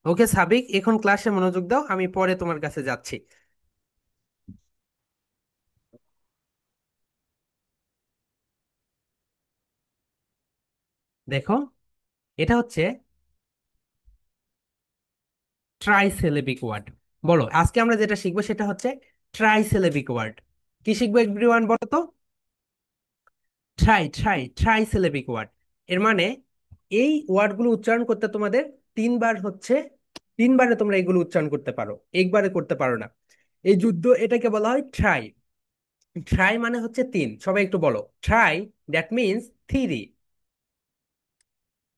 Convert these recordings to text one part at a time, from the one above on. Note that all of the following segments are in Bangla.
ওকে সাবিক, এখন ক্লাসে মনোযোগ দাও, আমি পরে তোমার কাছে যাচ্ছি। দেখো, এটা হচ্ছে ট্রাইসিলেবিক ওয়ার্ড। বলো, আজকে আমরা যেটা শিখবো সেটা হচ্ছে ট্রাইসিলেবিক ওয়ার্ড। কি শিখবো এভরিওয়ান বলো তো? Trisyllabic word. এর মানে এই ওয়ার্ডগুলো উচ্চারণ করতে তোমাদের তিনবার হচ্ছে, তিনবারে তোমরা এগুলো উচ্চারণ করতে পারো, একবারে করতে পারো না। এই যুদ্ধ, এটাকে বলা হয় ট্রাই। ট্রাই মানে হচ্ছে তিন, সবাই একটু বলো tri. That means three.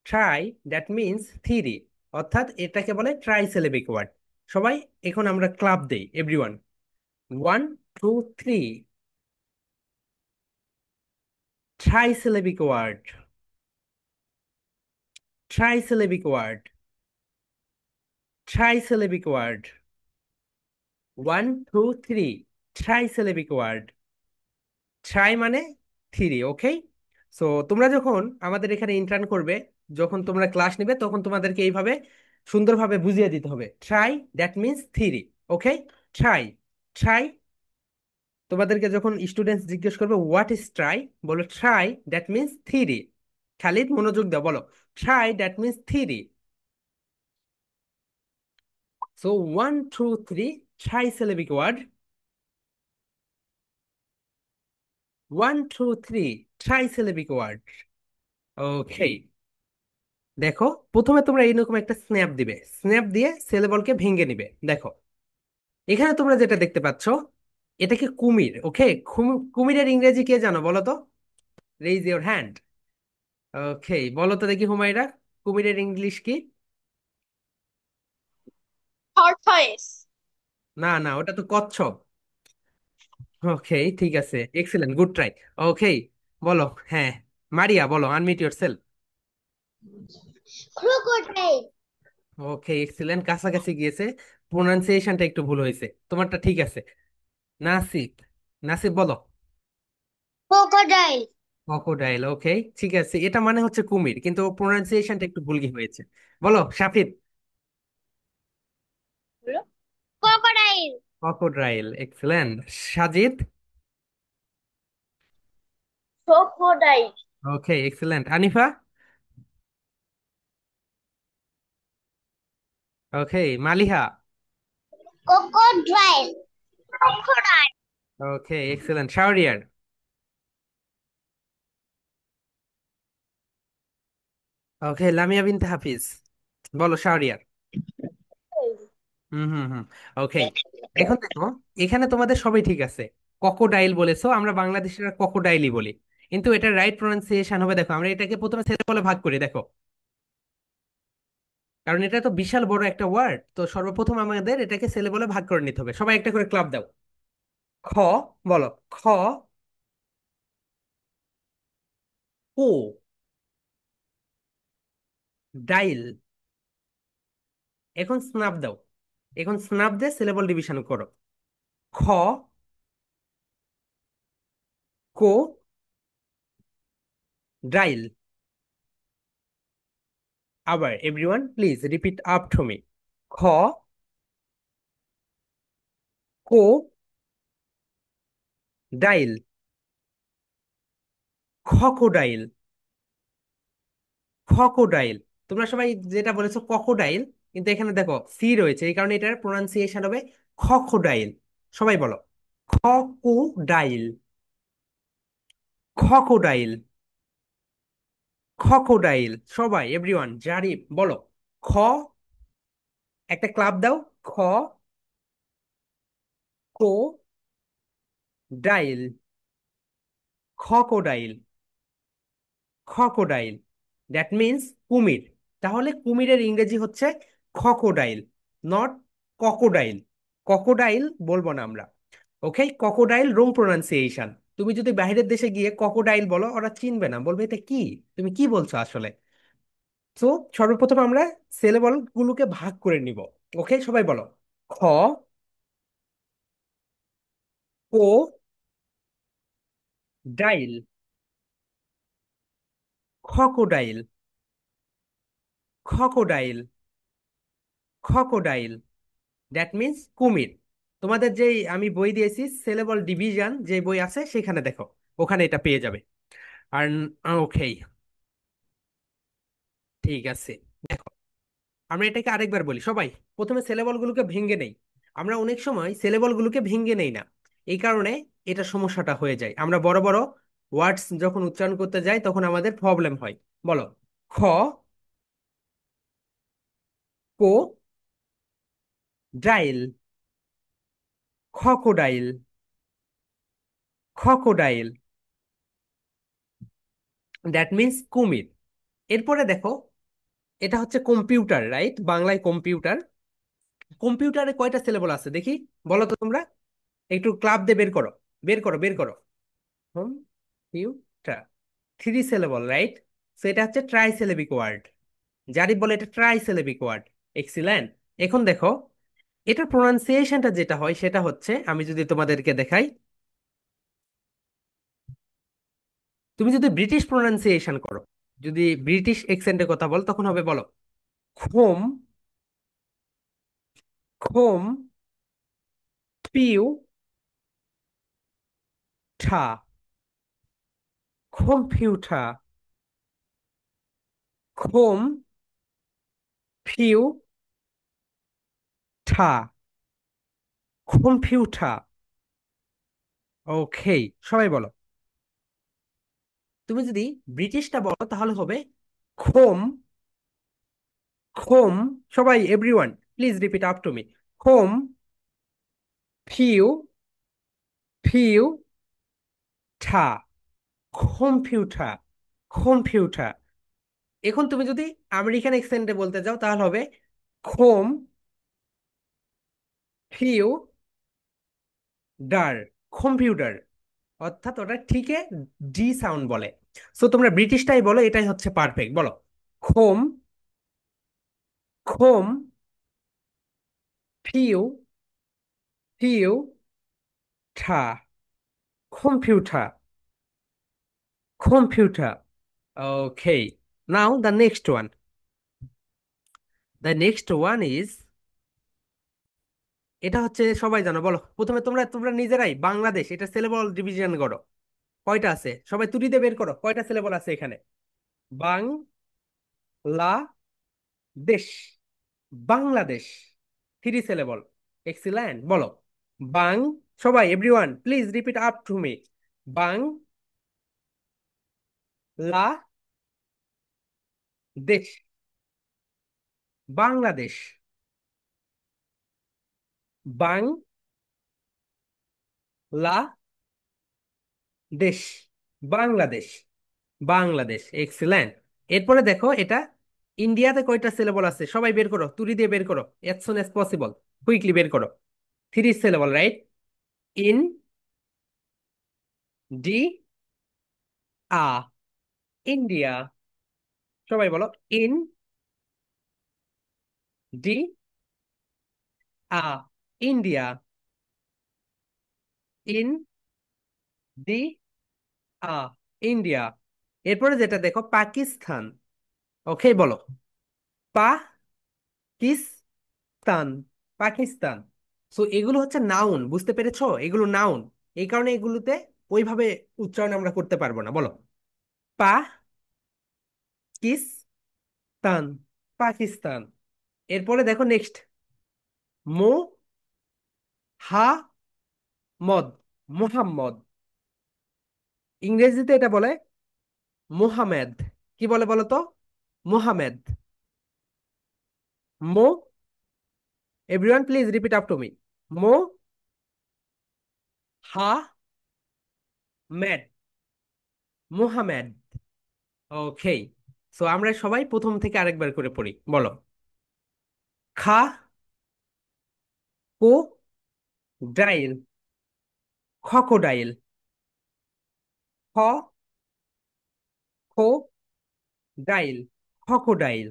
Try that means three, অর্থাৎ এটাকে বলে ট্রাইসিলেবিক ওয়ার্ড। সবাই এখন আমরা ক্লাব দেই everyone. One, two, three. Trisyllabic word, trisyllabic word, trisyllabic word. One, two, three. Trisyllabic word. Tri মানে থ্রি, ওকে। সো তোমরা যখন আমাদের এখানে ইন্টার্ন করবে, যখন তোমরা ক্লাস নিবে, তখন তোমাদেরকে এইভাবে সুন্দরভাবে বুঝিয়ে দিতে হবে tri that means three. Okay, tri. Tri, তোমাদেরকে যখন স্টুডেন্টস জিজ্ঞেস করবে হোয়াট ইজ ট্রাই, বলো tri that means three. Khalid মনোযোগ দাও, বলো tri that means three. So one, two, three. Try syllabic word. One, two, three. Try syllabic word. Okay. দেখো, প্রথমে তোমরা এইরকম একটা স্ন্যাপ দিবে, স্ন্যাপ দিয়ে সেলেবলকে ভেঙে নিবে। দেখো, এখানে তোমরা যেটা দেখতে পাচ্ছ, এটা কি কুমির? ওকে, কুমিরের ইংরেজি কে জানো বলো তো? Raise your hand. ওকে, বলো তো দেখি হুমায়রা, কুমিরের ইংলিশ কি? tortoise, না না, ওটা তো কচ্ছপ। ওকে, ঠিক আছে, এক্সেলেন্ট, গুড ট্রাই। ওকে, বলো। হ্যাঁ, মারিয়া বলো, আনমিউট ইয়োরসেলফ। crocodile, ওকে, এক্সেলেন্ট, কাছাকাছি গিয়েছে, প্রোনাউন্সিয়েশনটা একটু ভুল হয়েছে, তোমারটা ঠিক আছে। নাসিব, নাসিব বলো। crocodile, ক্রোকোডাইল, ওকে, ঠিক আছে, এটা মানে হচ্ছে কুমির, কিন্তু প্রোনাউন্সিয়েশনটা একটু ভুল হয়েছে। বলো সাফিদ। crocodile, crocodile, excellent. Sajid. crocodile, ওকে, এক্সেলেন্ট। আনিফা। ওকে, মালিহা। crocodile, crocodile, ওকে, এক্সেলেন্ট। শাওরিয়ার। ওকে, লামিয়া বিনতে হাফিজ। বলো শাওরিয়ার। হুম হুম হুম। ওকে, এখন দেখো, এখানে তোমাদের সবই ঠিক আছে। ককোডাইল বলেছো, আমরা বাংলাদেশের ককোডাইলই বলি, কিন্তু এটা রাইট প্রোনাউন্সিয়েশন হবে। দেখো, আমরা এটাকে প্রথমে ছেলে বলে ভাগ করি, দেখো, কারণ এটা তো বিশাল বড় একটা ওয়ার্ড, তো সর্বপ্রথম আমাদের এটাকে ছেলে বলে ভাগ করে নিতে হবে। সবাই একটা করে ক্লাব দাও। খ, বলো খ। কো, ডাইল। এখন স্নাপ দাও, এখন স্নাপ দিয়ে সিলেবল ডিভিশন করো। খ, কো, ডাইল। আবার everyone please repeat after me. খ, কো, ডাইল। খকোডাইল, খকোডাইল। তোমরা সবাই যেটা বলেছো ককোডাইল, কিন্তু এখানে দেখো সি রয়েছে, এই কারণে এটার প্রোনাউন্সিয়েশন হবে খকোডাইল। সবাই বলো খকোডাইল, খকোডাইল, খকোডাইল। সবাই এভরিওয়ান জারিফ বলো। খ, একটা ক্লাব দাও। খ, কো, ডাইল, খকোডাইল, খকোডাইল। দ্যাট মিন্স কুমির। তাহলে কুমিরের ইংরেজি হচ্ছে খকোডাইল, নট ককোডাইল। ককোডাইল বলবো না আমরা। ওকে, ককোডাইল রং প্রোনাউন্সিয়েশন। তুমি যদি বাইরের দেশে গিয়ে ককোডাইল বলো, ওরা চিনবে না, বলবে এটা কি, তুমি কি বলছো আসলে। তো সর্বপ্রথম আমরা সিলেবল গুলোকে ভাগ করে নিব। ওকে, সবাই বলো। খ, কো, ডাইল, crocodile, crocodile, crocodile, that means কুমির। তোমাদের যেই আমি বই দিয়েছি সিলেবল ডিভিশন যে বই আছে সেখানে দেখো, ওখানে এটা পেয়ে যাবে। আর ওকে, ঠিক আছে। দেখো, আমরা এটাকে আরেকবার বলি সবাই। প্রথমে সিলেবল গুলোকে ভেঙে নেই। আমরা অনেক সময় সিলেবল গুলোকে ভেঙে নেই না, এই কারণে এটা সমস্যাটা হয়ে যায়। আমরা বড় বড় ওয়ার্ডস যখন উচ্চারণ করতে যাই তখন আমাদের প্রবলেম হয়। বলো। খ, কো, ডাইল, crocodile, crocodile, দ্যাট মিন্স কুমির। এরপরে দেখো, এটা হচ্ছে কম্পিউটার, রাইট? বাংলায় কম্পিউটার। কম্পিউটারে কয়টা সিলেবল আছে দেখি, বলো তো তোমরা। একটু ক্লাব দিয়ে বের করো, বের করো, বের করো। Computer, three syllable, right? So এটা হচ্ছে ট্রাই সিলেবিক ওয়ার্ড। জারিফ বলে এটা ট্রাই সিলেবিক ওয়ার্ড। এক্সিলেন্ট। এখন দেখো, এটার প্রোনাউন্সিয়েশনটা যেটা হয় সেটা হচ্ছে, আমি যদি তোমাদেরকে দেখাই, তুমি যদি ব্রিটিশ প্রোনাউন্সিয়েশন করো, যদি ব্রিটিশ অ্যাকসেন্টে কথা বল, তখন হবে, বলো, খোম, খোম, পিউ, ঠা, কম্পিউটার, খোম, পিউ, ঠা, কম্পিউটার। ওকে, সবাই বলো। তুমি যদি ব্রিটিশটা বলো তাহলে হবে খোম, খোম, সবাই everyone please repeat after me. খোম, ফিউ, ফিউ, ঠা, কম্পিউটার, কম্পিউটার। এখন তুমি যদি আমেরিকান অ্যাকসেন্টে বলতে যাও তাহলে হবে খোম, ফিউ, ডার, কম্পিউটার। অর্থাৎ ওটা ঠিকই ডি সাউন্ড বলে। সো তোমরা ব্রিটিশটাই বলো, এটাই হচ্ছে পারফেক্ট। বলো, খোম, খোম, ফিউ, ফিউ, ঠা, computer, computer. Okay, now the next one. The next one is, এটা হচ্ছে সবাই জানো। বলো প্রথমে, তোমরা তোমরা নিজেরাই বাংলাদেশ এটা সিলেবল ডিভিশন করো। কয়টা আছে সবাই তুলিতে বের করো, কয়টা সিলেবল আছে এখানে। Bangladesh, Bangladesh, three syllable. Excellent. বলো, বাং, সবাই everyone please repeat after me. Bangladesh, Bangladesh, Bangladesh, Bangladesh, Bangladesh. Excellent. এরপরে দেখো, এটা ইন্ডিয়াতে কয়টা সিলেবল আছে সবাই বের করো, তুলি দিয়ে বের করো, as soon as possible, quickly বের করো। Three syllable, right? In, D, a, India. সবাই বলো, in, D, a, India, in, D, a, India. এরপরে যেটা দেখো, পাকিস্তান। ওকে, বলো, পাকিস্তান, পাকিস্তান। সো এগুলো হচ্ছে নাউন, বুঝতে পেরেছো? এগুলো নাউন, এই কারণে এগুলোতে ওইভাবে উচ্চারণ আমরা করতে পারবো না। বলো, পাকিস্তান, পাকিস্তান। এরপরে দেখো নেক্সট, মোহাম্মদ, মোহাম্মদ। ইংরেজিতে এটা বলে মোহামেদ। কি বলে বলো তো? Mohammed. Mo, everyone please repeat after me. Mohammed, Mohammed. Okay, so আমরা সবাই প্রথম থেকে আরেকবার করে পড়ি। বলো, খা, কো, ডাইল, crocodile, খ, খো, ডাইল, crocodile.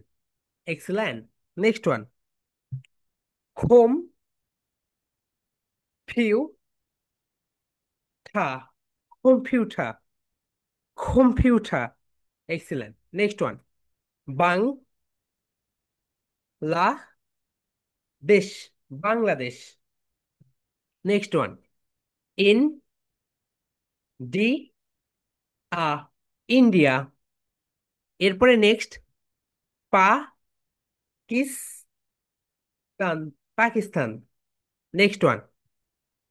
এক্সেলেন্ট। নেক্সট ওয়ান, খোম, ফিউ, ঠা, computer. Computer. Excellent. Next one. Bangladesh. Bangladesh. Next one. India. India. এরপরে next. Pakistan. Pakistan. Next one.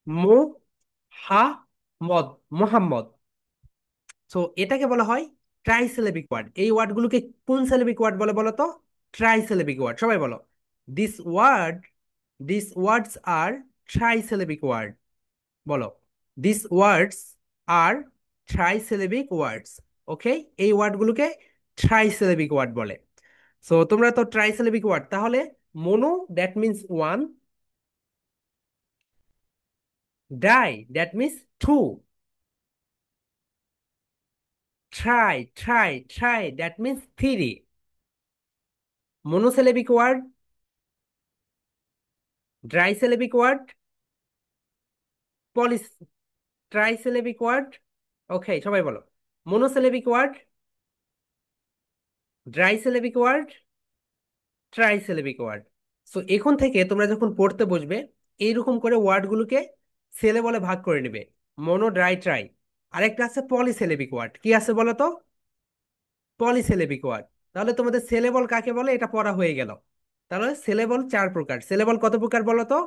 Mohammad. Mohammad. So এটাকে বলা হয় ট্রাইসিলেবিক ওয়ার্ড। এই ওয়ার্ডগুলোকে কোন সিলেবিক ওয়ার্ড বলে বলো তো? Trisyllabic word. সবাই বলো। This word this words are trisyllabic word. বলো। This words are trisyllabic words. Okay. এই ওয়ার্ডগুলোকে ট্রাইসিলেবিক ওয়ার্ড বলে। সো তোমরা তো ট্রাইসিলেবিক ওয়ার্ড তাহলে। Mono, that means one. Di, that means two. Tri, that means three. Monosyllabic word, trisyllabic word, poly trisyllabic word. Okay, সবাই বলো। Monosyllabic word, trisyllabic word, trisyllabic word. So এখন থেকে তোমরা যখন পড়তে বসবে এইরকম করে ওয়ার্ডগুলোকে সেলে বলে ভাগ করে নেবে। Mono, di, tri. আরেকটা আছে পলিসিলেবিক ওয়ার্ড। কি আছে বলো তো? Polysyllabic word. তাহলে তোমাদের সেলেবল কাকে বলে এটা পড়া হয়ে গেল। তাহলে সেলেবল চার প্রকার। সেলেবল কত প্রকার বলো তো?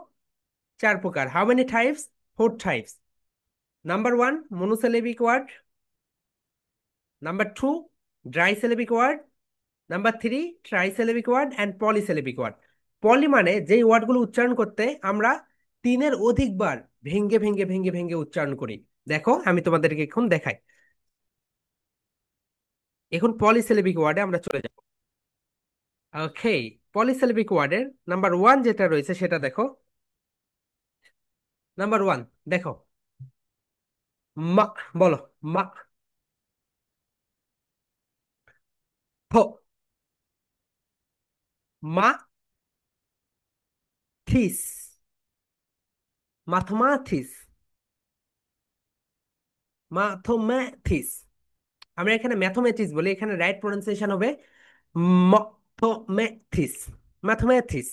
চার প্রকার। How many types? Four types. Number one, monosyllabic word. Number two, disyllabic word. Number three, trisyllabic word and polysyllabic word. Poly মানে যেই ওয়ার্ডগুলো উচ্চারণ করতে আমরা তিনের অধিকবার ভেঙ্গে ভেঙ্গে ভেঙ্গে ভেঙ্গে উচ্চারণ করি। দেখো আমি তোমাদেরকে এখন দেখাই। এখন পলিসিলেবিক ওয়ার্ডে আমরা চলে যাব। ওকে। পলিসিলেবিক ওয়ার্ডের নাম্বার ওয়ান যেটা রয়েছে সেটা দেখো। নাম্বার ওয়ান, দেখো। মা। বলো। মা। থ। মা। থিস। মাথমাথিস। মাথমেথিস। আমরা এখানে ম্যাথমেটিক্স বলি, এখানে রাইট প্রোনাউন্সিয়েশন হবে ম্যাথমেথিস। ম্যাথমেথিস।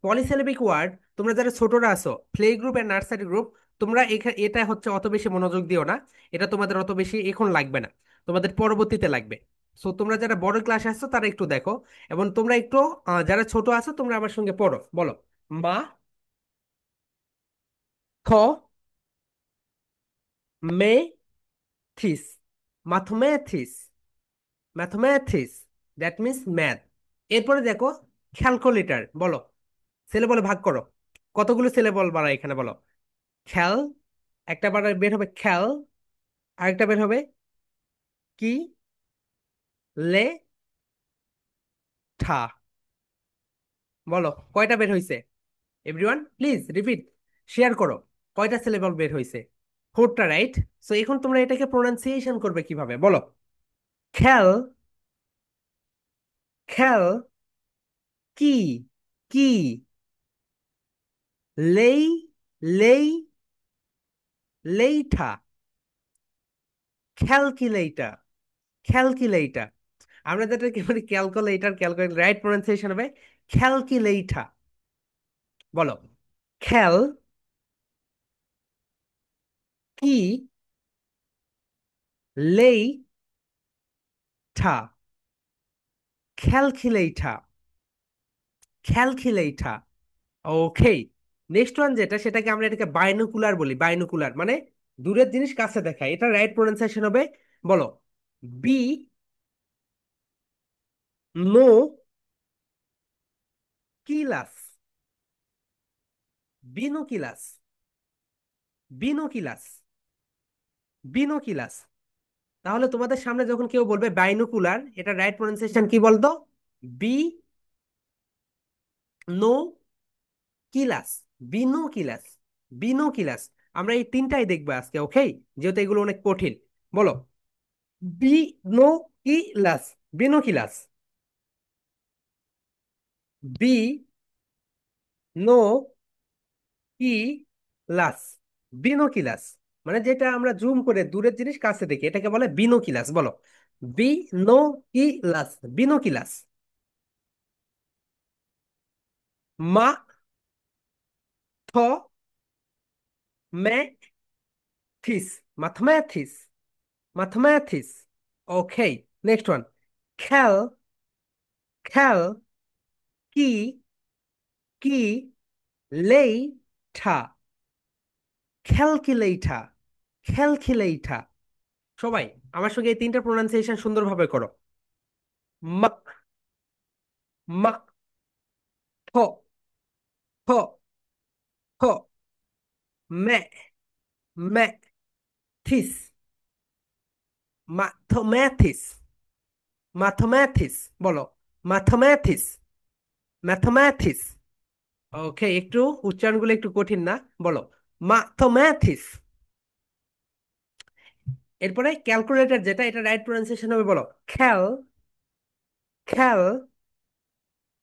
Polysyllabic word. তোমরা যারা ছোটরা আছো, play group and nursery group, তোমরা এখানে এটা হচ্ছে অত বেশি মনোযোগ দিও না। এটা তোমাদের অত বেশি এখন লাগবে না, তোমাদের পরবর্তীতে লাগবে। সো তোমরা যারা বড় ক্লাসে আসছো তারা একটু দেখো। এবং তোমরা একটু যারা ছোট আছো তোমরা আমার সঙ্গে পড়ো। বলো। মা। থ। মে। থিস। Mathematics. Mathematics, that means math. এরপরে দেখো ক্যালকুলেটর। বলো। ছেলে বলে ভাগ করো। কতগুলো ছেলে বল বাড়ায় এখানে বলো। খেল। একটা বার বের হবে খেল। আরেকটা বের হবে কি? লে। ঠা। বলো কয়টা বের হয়েছে? Everyone please repeat. শেয়ার করো। কয়টা সিলেবল বের হয়েছে? ফোরটা, রাইট? সো এখন তোমরা এটাকে প্রোনাউন্সিয়েশন করবে কিভাবে বলো। খেল। খেল। কি। কি। লেই। লেই। লেইঠা। ক্যালকুলেটর। ক্যালকুলেটর। আমরা যেটাকে বলি ক্যালকুলেটর, ক্যালকুলেটর রাইট প্রোনাউন্সিয়েশন হবে ক্যালকুলেটর। বলো। খেল। কি। লেই। ঠা। ক্যালকুলেটর। ক্যালকুলেটর। ওকে। নেক্সট ওয়ান যেটা, সেটাকে আমরা এটাকে বাইনোকুলার বলি। বাইনোকুলার মানে দূরের জিনিস কাছে দেখায়। এটা রাইট প্রোনাউন্সিয়েশন হবে। বলো। বি। নো। কিলাস। বিনোকিলাস। বিনোকিলাস। বিনোকিলাস। তাহলে তোমাদের সামনে যখন কেউ বলবে বাইনোকুলার, এটা রাইট প্রোনাউন্সিয়েশন কি বলতো? বি। নো কিলাস। বিনোকিলাস। বিনোকিলাস। আমরা এই তিনটাই দেখবো আজকে, ওকে? যেহেতু এগুলো অনেক কঠিন। বলো। বিনোকিলাস। বিনোকিলাস। বি। নো কি লাস। বিনোকিলাস মানে যেটা আমরা জুম করে দূরের জিনিস কাছে দেখি এটাকে বলে বিনোকিলাস। বলো, বিনোকিলাস, বিনোকিলাস। মা থ মে থিস, mathematics, mathematics. Okay, next one. খেল, খেল কি, কি লেঠা, ক্যালকুলেটর, ক্যালকুলেটর। সবাই আমার সঙ্গে এই তিনটা প্রোনাউন্সিয়েশন সুন্দরভাবে করো। মা, মা থ, থ, থ মে, মে থিস, ম্যাথমেথিস, ম্যাথমেথিস। বলো, ম্যাথমেথিস, ম্যাথমেথিস। ওকে, একটু উচ্চারণগুলো একটু কঠিন না? বলো, ম্যাথমেথিস। এরপরে ক্যালকুলেটর যেটা, এটা রাইট প্রোনাউন্সিয়েশন হবে। বলো, খেল, খেল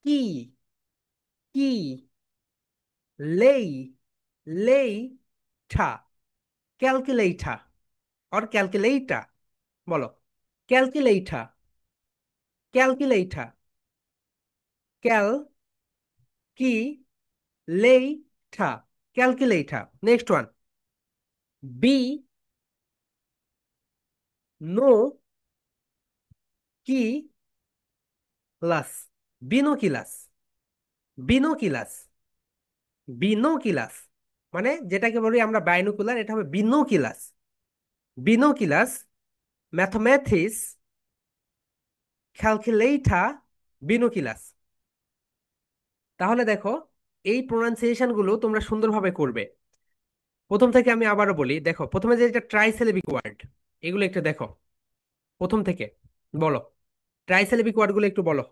কি, কি লেই, লেইঠা, ক্যালকুলেটর অর ক্যালকুলেটর। বলো, ক্যালকুলেটর, ক্যালকুলেটর, ক্যাল কি লেঠা, calculator. Next one. Binoculars, বিনোকিলাস, বিনোকিলাস, বিনোকিলাস। মানে যেটাকে বলি আমরা বাইনোকুলার, এটা হবে বিনোকিলাস, বিনোকিলাস, ম্যাথমেথিস, ক্যালকুলেটর, বিনোকিলাস। তাহলে দেখো, এই প্রোনাউন্সিয়েশন গুলো তোমরা সুন্দরভাবে করবে। প্রথম থেকে আমি আবারও বলি, দেখো প্রথমে যে এটা ট্রাইসিলেবিক ওয়ার্ড, এগুলো একটু দেখো প্রথম থেকে। বলো, ট্রাইসিলেবিক ওয়ার্ড গুলো একটু বলো।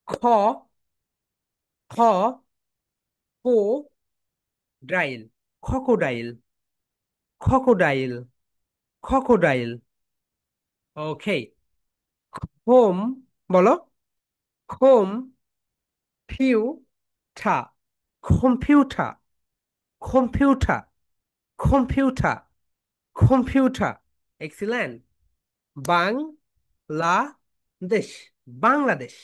খ, খ কো ডাইল, খোকোডাইল, খোকোডাইল, খোকোডাইল। ওকে। হোম, বলো, হোম ফিউ ঠা, computer, computer, computer, computer. Excellent. Bangladesh, Bangladesh,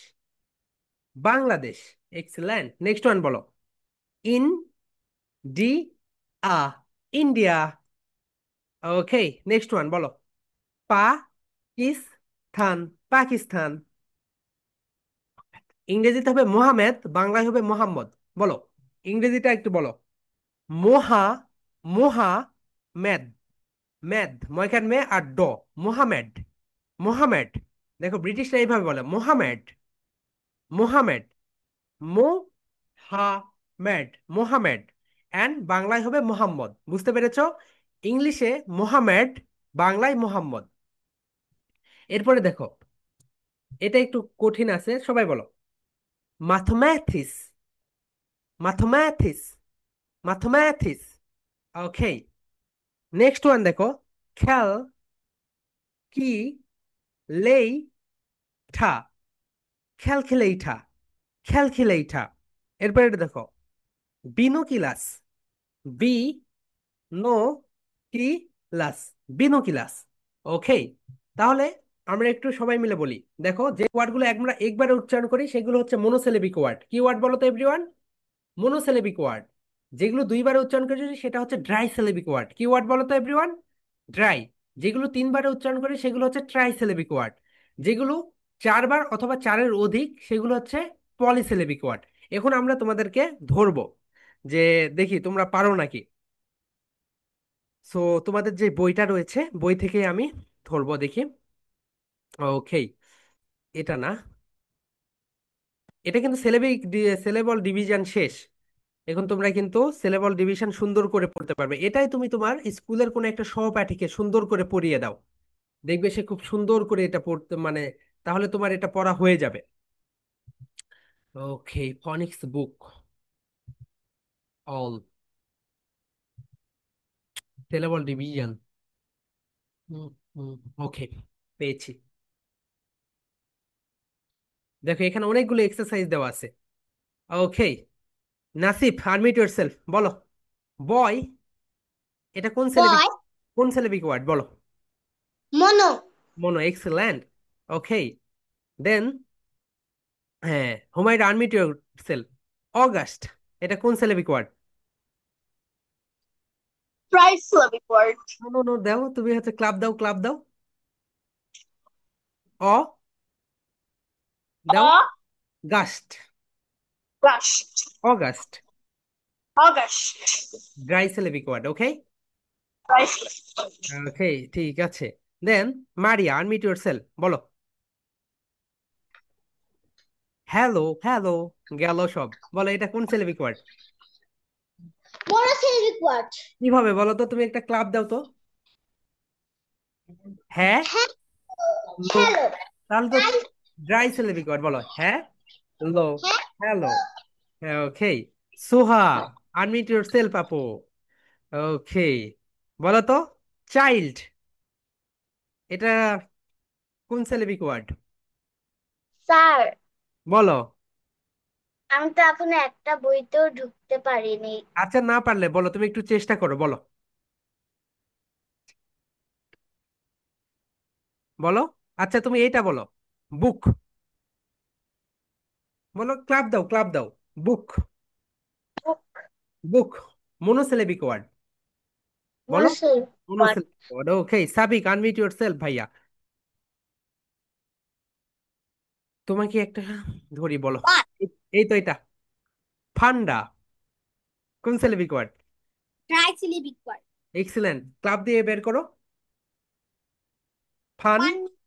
Bangladesh. Excellent. Next one বলো, in D a, India. Okay, next one বলো, পাকিস্তান, পাকিস্তান। ইংরেজিতে হবে মোহামেদ, বাংলায় হবে মোহাম্মদ। বলো, ইংরেজিটা একটু বলো। মোহা, মোহা মেদ, মেদ ময়খান মে আর ড, মোহামেড, মোহামেড। দেখো ব্রিটিশরা এইভাবে বলে মোহামেড, মোহামেড, মোহামেড, মোহামেড। অ্যান্ড বাংলায় হবে মোহাম্মদ। বুঝতে পেরেছো? ইংলিশে মোহামেড, বাংলায় মোহাম্মদ। এরপরে দেখো, এটা একটু কঠিন আছে, সবাই বলো, ম্যাথমেথিস, ম্যাথমেথিস, ম্যাথমেথিস। ওকে, নেক্সট ওয়ান দেখো, খেল কি লেঠা, ক্যালকুলেটর, ক্যালকুলেটর। এরপরে এটা দেখো, বিনোকিলাস, বি নো কি লাস, বিনোকিলাস। ওকে, তাহলে আমরা একটু সবাই মিলে বলি। দেখো, যে ওয়ার্ডগুলো আমরা একবারে উচ্চারণ করি সেগুলো হচ্ছে মনোসিলেবিক ওয়ার্ড। কি ওয়ার্ড বলো তো এভরিওয়ান? Monosyllabic word. যেগুলো দুইবারে উচ্চারণ করি সেটা হচ্ছে ড্রাই সিলেবিক ওয়ার্ড। কি ওয়ার্ড বলো তো এভরিওয়ান? ড্রাই। যেগুলো তিনবারে উচ্চারণ করি সেগুলো হচ্ছে ট্রাই সিলেবিক ওয়ার্ড। যেগুলো চারবার অথবা চারের অধিক সেগুলো হচ্ছে পলিসিলেবিক ওয়ার্ড। এখন আমরা তোমাদেরকে ধরবো যে দেখি তোমরা পারো নাকি। সো তোমাদের যে বইটা রয়েছে বই থেকে আমি ধরবো, দেখি। ওকে, এটা না, এটা কিন্তু সিলেবল ডিভিশন শেষ। এখন তোমরা কিন্তু সিলেবল ডিভিশন সুন্দর করে পড়তে পারবে। এটাই তুমি তোমার স্কুলের কোনো একটা সহপাঠীকে সুন্দর করে পড়িয়ে দাও, দেখবে সে খুব সুন্দর করে এটা পড়তে, মানে তাহলে তোমার এটা পড়া হয়ে যাবে। ওকে, ফনিক্স বুক, অল, সিলেবল ডিভিশন। ওকে, পেয়েছি। দেখো এখানে অনেকগুলো এক্সারসাইজ দেওয়া আছে। ওকে, নাসিফ, আনমিউট ইয়োরসেলফ, বলো। বয় এটা কোন সিলেবিক, Boy. কোন সিলেবিক ওয়ার্ড বলো? Mono. Mono, excellent. Okay, then, হ্যাঁ, Humayun unmute yourself. August, এটা কোন syllabic word? Trisyllabic word. No no no, দাও তুমি, হচ্ছে ক্লাব দাও, ক্লাব দাও। অ দাও। Or gust, rushed. August, August. Di syllabic word. Okay, Priceless. Okay, ঠিক আছে। Then, Maria unmute yourself, বলো। হ্যালো, হ্যালো, গেল সব। বলো এটা কোন সিলেবিক ওয়ার্ড? Monosyllabic word. কিভাবে বলো তো, তুমি একটা ক্লাব দাও তো। হ্যাঁ, লো, Hello. তাহলে তো ড্রাই সিলেবিক ওয়ার্ড। বলো হ্যাঁ, লো, hello. Okay, Soha unmute yourself আপু। ওকে, বলো তো, চাইল্ড, এটা কোন সিলেবিক ওয়ার্ড? স্যার, বলো। আমি তো এখনো একটা বইতেও ঢুকতে পারিনি। আচ্ছা, না পারলে বলো, তুমি একটু চেষ্টা করো, বলো, বলো। আচ্ছা, তুমি এইটা বলো, বুক। বলো, ক্লাব দাও, ক্লাব দাও। Book, book, monosyllabic word. বলো, monosyllabic word. Monosyllabic word. Okay, Sabik unmute yourself ভাইয়া। তোমাকে একটা ধরি, বলো। What? এই তো এটা, ফান্ডা, কোন syllabic word? Trisyllabic word. Excellent, clap দিয়ে বের করো। Pan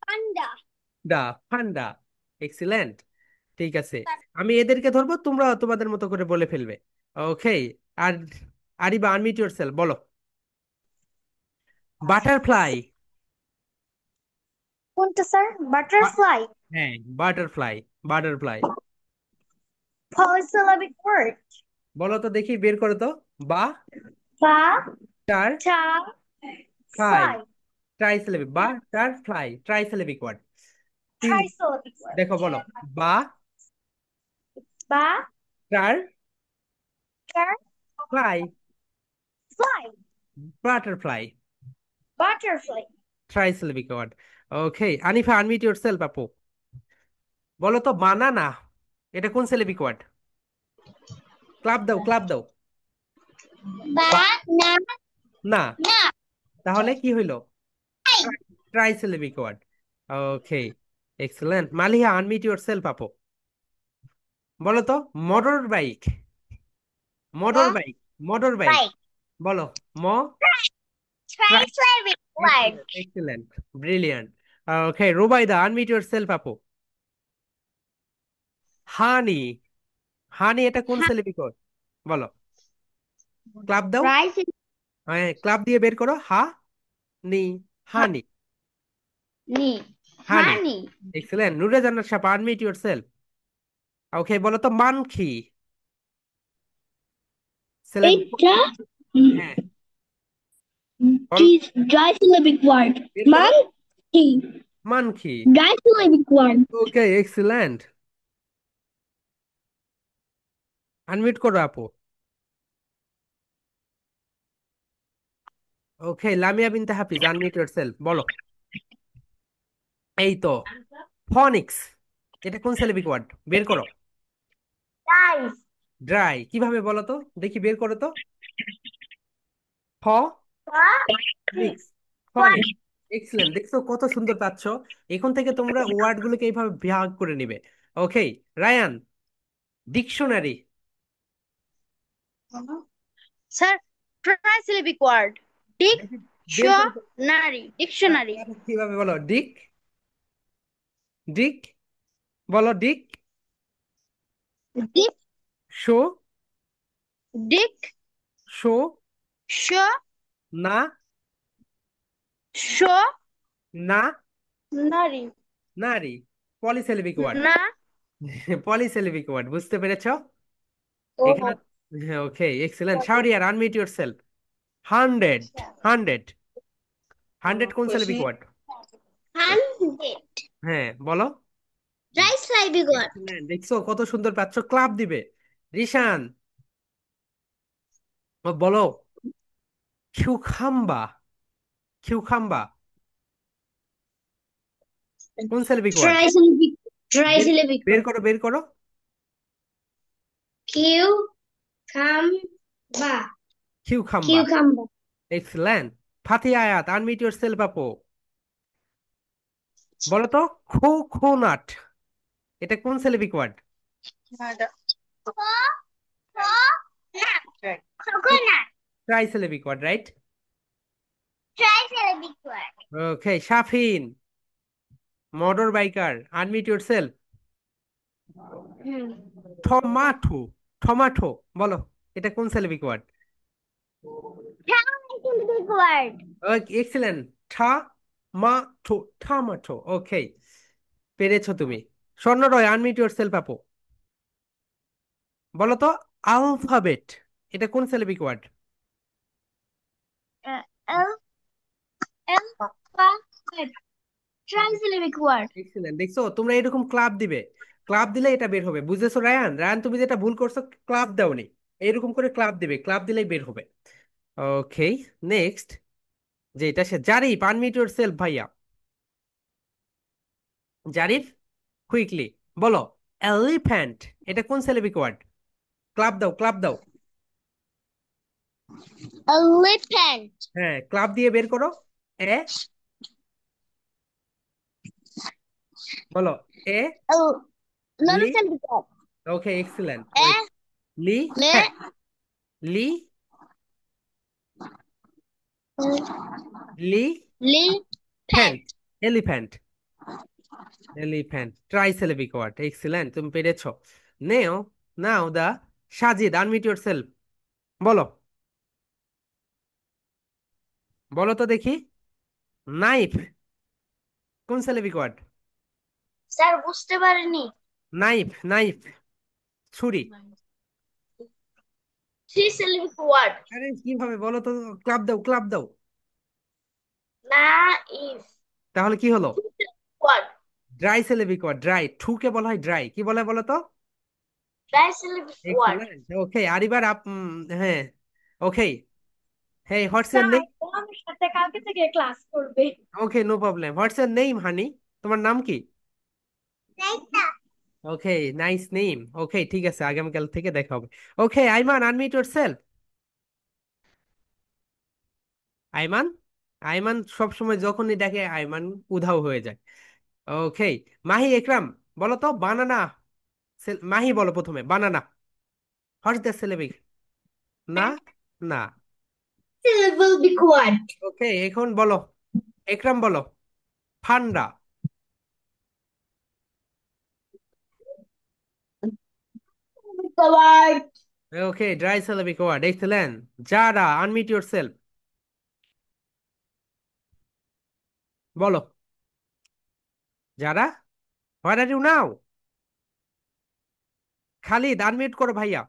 Panda. ডা, ফান্ডা, এক্সিলেন্ট। ঠিক আছে, আমি এদেরকে ধরবো, তোমরা তোমাদের মতো করে বলে ফেলবে। ওকে, আর আরিবা আনমিউট ইউর সেলফ, বলো। বাটারফ্লাই, কোনটা স্যার? বাটারফ্লাই। হ্যাঁ, বাটারফ্লাই, বাটারফ্লাই। Polysyllabic word. বলো তো দেখি, বের করো তো। বা, Ba, ter, ta, fly, fly. Tri syllabic, ba ter fly, tri syllabic word. তিন, Trisyllabic word. দেখো বলো। Ba, Ba, ter, car, fly, fly. Butterfly, Butterfly. Tri syllabic word. Okay, Anifa unmute yourself আপু। বলো তো, বানানা, এটা কোন সিলেবিক ওয়ার্ড? ক্লাব দাও, ক্লাব দাও। Ba, ba, na, na, na. তাহলে কি হইলো? Tri syllabic word. Okay, excellent. Maliha unmute yourself আপু। বলো তো, motor bike, motor Mo, bike, motor bike. bike. বলো, ম, tri, Trisyllabic word. Excellent, excellent, brilliant. Okay, Rubaida unmute yourself আপু। হানি, হানি, এটা কোন Ha, সিলেবিক ওয়ার্ড? বলো, ক্লাব দাও। rice. হ্যাঁ, ক্লাব দিয়ে বের করো। হা, নি, Ha, honey, ni. Honey, Honey. Excellent. Nure Jannat সাপা আনমিউট ইউর সেলফ। ওকে, বলো তো, মানখি, সিলেব, এটা হ্যাঁ, বল, কি trisyllabic word. বের করো। Monkey. মানখি, Trisyllabic word. ওকে, এক্সেলেন্ট। আনমিউট করো আপু। ওকে, লামিয়া বিনতে হাফিজ আনমিউট ইউর সেলফ, বলো। এই তো, ফনিক্স, এটা কোন সিলেবিক ওয়ার্ড? বের করো। Dice. ড্রাই, কিভাবে বলো তো দেখি, বের করো তো। ফনিক্স, ফনিক্স, এক্সেলেন্ট। দেখছো কত সুন্দর পাচ্ছ। এখন থেকে তোমরা ওয়ার্ড গুলোকে এইভাবে ভাগ করে নিবে। Okay, Rayan, dictionary. Sir, trisyllabic word. দেখি, বের করো তো। Dictionary. Dictionary. কিভাবে বলো? ডিক, ডিক, বলো ডিক। Dick, শো, dick, শো, show, না, show, না, nari. নারী, polysyllabic word. Na, polysyllabic word, বুঝতে পেরেছো? এখানে, oh, okay, excellent. Shahriar unmute yourself. Hundred, hundred, hundred কোন সিলেবিক ওয়ার্ড? hundred. হ্যাঁ, বলো। Trisyllabic word. এক্সেলেন্ট, দেখছো কত সুন্দর পাচ্ছ, ক্লাব দিবে। রিশান, ও বলো, কিউখাম্বা, কিউখাম্বা কোন সিলেবিক ওয়ার্ড? ট্রাইসিলেবিক, বের ট্রাইসিলেবিক বের ওয়ার্ড। করো, বের করো। কিউ খাম বা, কিউখাম্বা, কিউকাম্বা। এক্সেলেন্ট। ফাতিহা আয়াত, আনমিউট ইউর সেলফ আপু। বলো তো, কোকোনাট এটা কোন syllabic word? Coconut. Try syllabic word, right? Trisyllabic word. Okay, Shafin, motor biker, unmute yourself. Hmm. Tomato, tomato বলো, এটা কোন syllabic word? Trisyllabic word. Excellent. Tomato, tomato, okay, পেরেছো তুমি। স্বর্ণরয়, আনমিউট ইউর সেলফ আপু। বলো তো, আলফাবেট এটা কোন syllabic word? Al, alphabet. Trisyllabic word. Excellent, দেখছো তোমরা এরকম ক্লাব দিবে, ক্লাব দিলে এটা বের হবে, বুঝেছো রায়ান? রায়ান তুমি যেটা ভুল করছো, ক্লাব দাওনি। এরকম করে ক্লাব দিবে, ক্লাব দিলেই বের হবে। ওকে, নেক্সট, যে এটা সে জারিফ, আনমিউট ইউর সেলফ ভাইয়া। জারিফ, কুইকলি বলো, এলিফ্যান্ট এটা কোন সিলেবিক ওয়ার্ড? ক্লাব দাও, ক্লাব দাও। এলিফ্যান্ট। হ্যাঁ, ক্লাব দিয়ে বের করো। এ, বলো, এ, লি, নন-সেলেবিক ওয়ার্ড। ওকে এক্সেলেন্ট, এ, ওয়েট, লি, লে, ফ্যান্ট, লি, লি, লি, ফ্যান্ট, ফ্যান্ট। Elephant, elephant try syllabic word, excellent, তুমি পেরেছো। নেও, now the Sajid, unmute yourself. বলো, বলো তো দেখি, নাইফ কোন সিলেবিক ওয়ার্ড? স্যার বুঝতে পারিনি। নাইফ, নাইফ ছুরি। Three syllabic word. আরে কিভাবে বলো তো, ক্লাব দাও, ক্লাব দাও। না, ইফ তাহলে কি হলো? Word. Dry syllabic word, di, ঠুকে বলা হয় ড্রাই, কি বলে বলো তো? Trisyllabic word. এক্সিলেন্ট, ওকে, আর এবার হ্যাঁ, ওকে, হ্যাঁ, হোয়াটস ইউর স্যার নেম? ও আমার সাথে কালকে থেকে ক্লাস করবে। Okay, no problem, what's your name honey? তোমার নাম কি? নাইতা। ওকে, নাইস নেম, ওকে, ঠিক আছে, আগামীকাল থেকে দেখা হবে। ওকে, আইমান, আনমিউট ইয়োরসেলফ। আইমান, আইমান সব সময় যখনই দেখে আইমান উধাও হয়ে যায়। ওকে, মাহি একরাম, বলো তো বানানা। মাহি বলো প্রথমে, বানানা হোয়াটস দ্য সিলেবিক? না, না। Syllabic word. ওকে, এখন বলো, একরাম বলো, ফান্ডা। Word. Okay, dry syllabic word, excellent. Zara, unmute yourself. বলো, Zara, where are you now? Khalid, unmute করো ভাইয়া।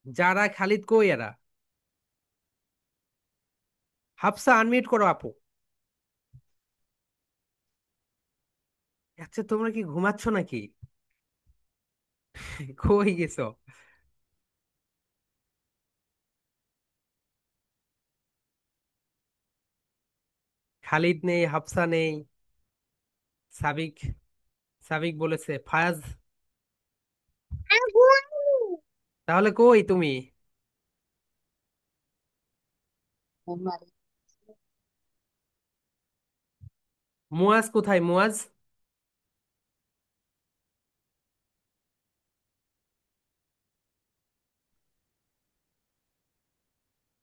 যারা, খালিদ কই এরা? হাফসা, আনমিউট করো আপু। আচ্ছা, তোমরা কি ঘুমাচ্ছ নাকি? কই গেছো? খালিদ নেই, হাফসা নেই, সাবিক, সাবিক বলেছে, ফায়াজ। তাহলে কই তুমি? মুয়াজ কোথায়, মুয়াজ?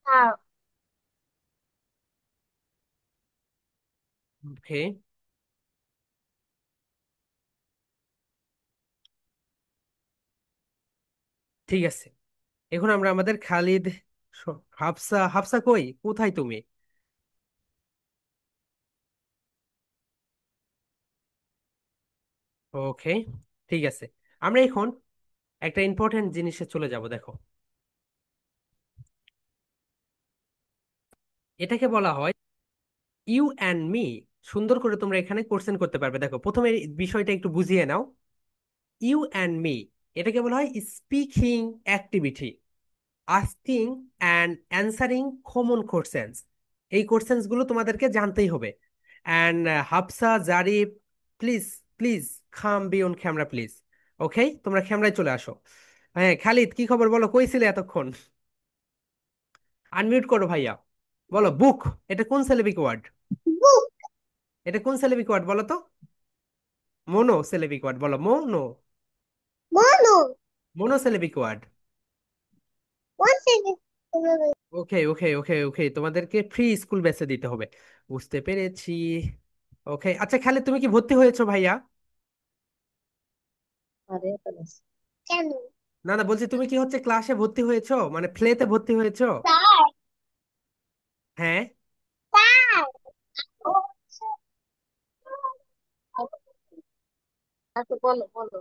হ্যাঁ। ওকে, ঠিক আছে, এখন আমরা আমাদের খালিদ, হাফসা, হাফসা কই, কোথায় তুমি? ওকে, ঠিক আছে, আমরা এখন একটা ইম্পর্টেন্ট জিনিসে চলে যাব, দেখো, এটাকে বলা হয় ইউ অ্যান্ড মি। সুন্দর করে তোমরা এখানে কোশ্চেন করতে পারবে, দেখো প্রথমে এই বিষয়টা একটু বুঝিয়ে নাও। ইউ অ্যান্ড মি, এটাকে বলা হয় speaking activity. Asking and answering common questions, এই কোশ্চেন্স গুলো তোমাদেরকে জানতেই হবে। And Hafsa, Zarif, please please come be on camera please. Okay, তোমরা ক্যামেরায় চলে আসো। হ্যাঁ, খালিদ কি খবর বলো, কই ছিলে এতক্ষণ? আনমিউট করো ভাইয়া। বলো বুক, এটা কোন সিলেবিক ওয়ার্ড? বুক। এটা কোন সিলেবিক ওয়ার্ড বলো তো? মোনো সিলেবিক ওয়ার্ড, বলো মোনো। বলো। Monosyllabic word. One second. Okay okay okay okay, তোমাদেরকে ফ্রি স্কুল বেসে দিতে হবে, বুঝতে পেরেছি। ওকে, আচ্ছা খালিদ তুমি কি ভর্তি হয়েছো ভাইয়া? কেন? না না, বলছি তুমি কি হচ্ছে ক্লাসে ভর্তি হয়েছো, মানে প্লেতে ভর্তি হয়েছো? স্যার, হ্যাঁ। স্যার, ও আচ্ছা, বলো বলো।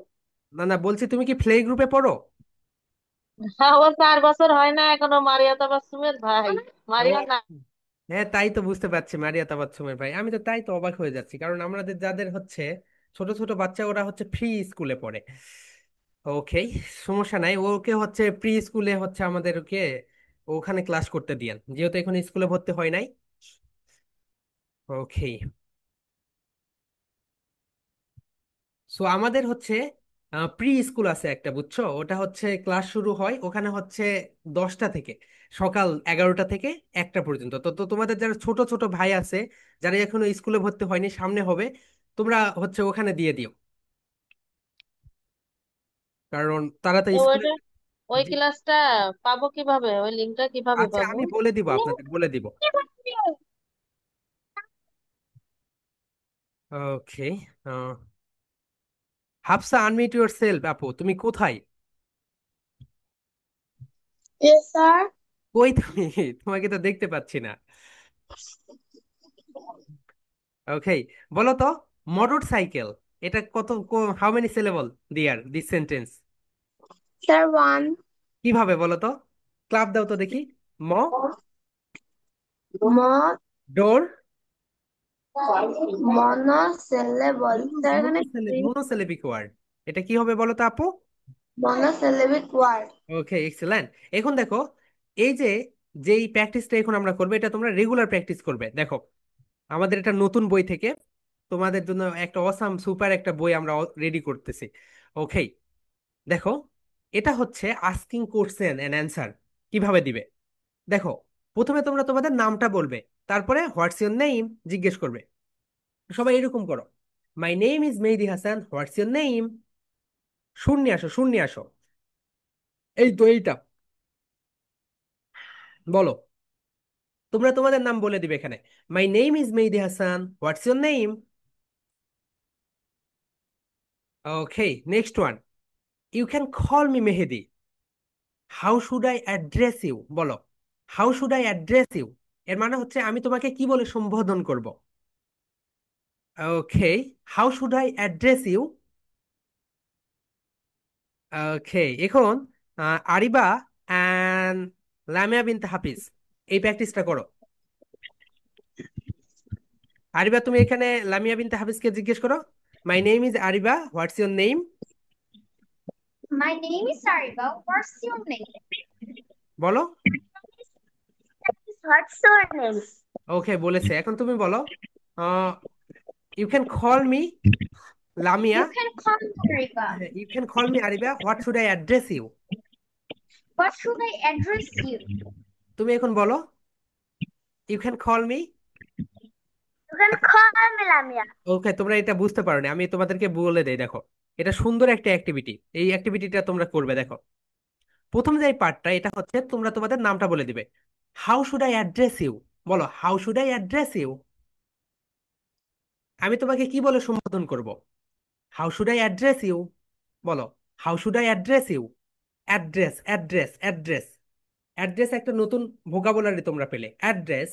না না, বলছি তুমি কি প্লে গ্রুপে পড়ো? হ্যাঁ, ও 4 বছর হয় না এখনো মারিয়া তাবাসসুমের ভাই। ও, মারিয়া না। হ্যাঁ তাই তো বুঝতে পারছি, মারিয়া তাবাচ্ছুমের ভাই। আমি তো তাই তো অবাক হয়ে যাচ্ছি, কারণ আমাদের যাদের হচ্ছে ছোট ছোট বাচ্চা, ওরা হচ্ছে ফ্রি স্কুলে পড়ে। ওকে, সমস্যা নাই, ওকে হচ্ছে প্রি স্কুলে হচ্ছে আমাদেরকে ওখানে ক্লাস করতে দিয়েন, যেহেতু এখন স্কুলে ভর্তি হয় নাই। ওকে, সো আমাদের হচ্ছে প্রি স্কুল আছে একটা, বুঝছো? ওটা হচ্ছে ক্লাস শুরু হয় ওখানে হচ্ছে 10টা থেকে, সকাল 11টা থেকে 1টা পর্যন্ত। তো তো তোমাদের যারা ছোট ছোট ভাই আছে, যারা এখনো স্কুলে ভর্তি হয়নি, সামনে হবে, তোমরা হচ্ছে ওখানে দিয়ে দিও, কারণ তারা তো তো স্কুলে। ওইটা, ওই জি, ক্লাসটা পাবো কিভাবে? ওই লিঙ্কটা কিভাবে আচ্ছা পাবো? আমি বলে দিব, আপনাদের বলে দিব। ওকে, হাফসা আনমিউট ইউর সেলফ, আপু তুমি কোথায়? Yes sir. কই তুমি? তোমাকে তো দেখতে পাচ্ছি না। ওকে, বলো তো, মোটর সাইকেল, এটা কত, how many syllable there this sentence? Sir one. কিভাবে বলো তো? ক্লাব দাও তো দেখি। ম, ম ডোর, মনোসিলেবল মোনো স্যার, মোনো এখানে মোনোসিলেবিক ওয়ার্ড। এটা কি হবে বলো তো আপু? Monosyllabic word. Okay, excellent. এখন দেখো, এই যে যেই প্র্যাকটিসটা এখন আমরা করবে, এটা তোমরা রেগুলার প্র্যাকটিস করবে। দেখো, আমাদের এটা নতুন বই থেকে তোমাদের জন্য একটা অসাম সুপার একটা বই আমরা রেডি করতেছি। ওকে, দেখো, এটা হচ্ছে আস্কিং কোশ্চেন এন্ড অ্যান্সার। কিভাবে দিবে দেখো, প্রথমে তোমরা তোমাদের নামটা বলবে, তারপরে হোয়াটস ইউর নেম জিজ্ঞেস করবে। সবাই এরকম করো, মাই name is Mehedi Hasan, what's your name. শূন্য আসো, শূন্য আসো, এই তো এইটা। বলো, তোমরা তোমাদের নাম বলে দিবে এখানে, my name is Mehedi Hasan, what's your name. Okay, next one, you can call me Mehedi, how should I address you. বলো, how should I address you, এর মানে হচ্ছে আমি তোমাকে কি বলে সম্বোধন করব। Okay, how should I address you. Okay, এখন আরিবা অ্যান্ড লামিয়া বিনতে হাফিজ, এই প্র্যাকটিসটা করো। আরিবা, তুমি এখানে লামিয়া বিনতে হাফিজকে জিজ্ঞেস করো, মাই name is আরিবা, what's your name. My name is Sariba. What's your name? বলো। What's your name? ওকে, বলেছে, এখন তুমি বলো, you can call me Lamia, You can call me Sariba. You can call me Ariba, what should I address you. What should I address you? তুমি এখন বলো, you can call me. You can call me Lamia. Okay, তোমরা এটা বুঝতে পারো না, আমি তোমাদেরকে বলে দেই। দেখো, এটা সুন্দর একটা অ্যাক্টিভিটি, এই অ্যাক্টিভিটিটা তোমরা করবে। দেখো, প্রথম যে পার্টটা, এটা হচ্ছে তোমরা তোমাদের নামটা বলে দিবে। How should I address you. বলো, how should I address you, আমি তোমাকে কি বলে সম্বোধন করব? How should I address you. বলো, how should I address you. Address address address, address একটা নতুন ভোকাবুলারি তোমরা পেলে, address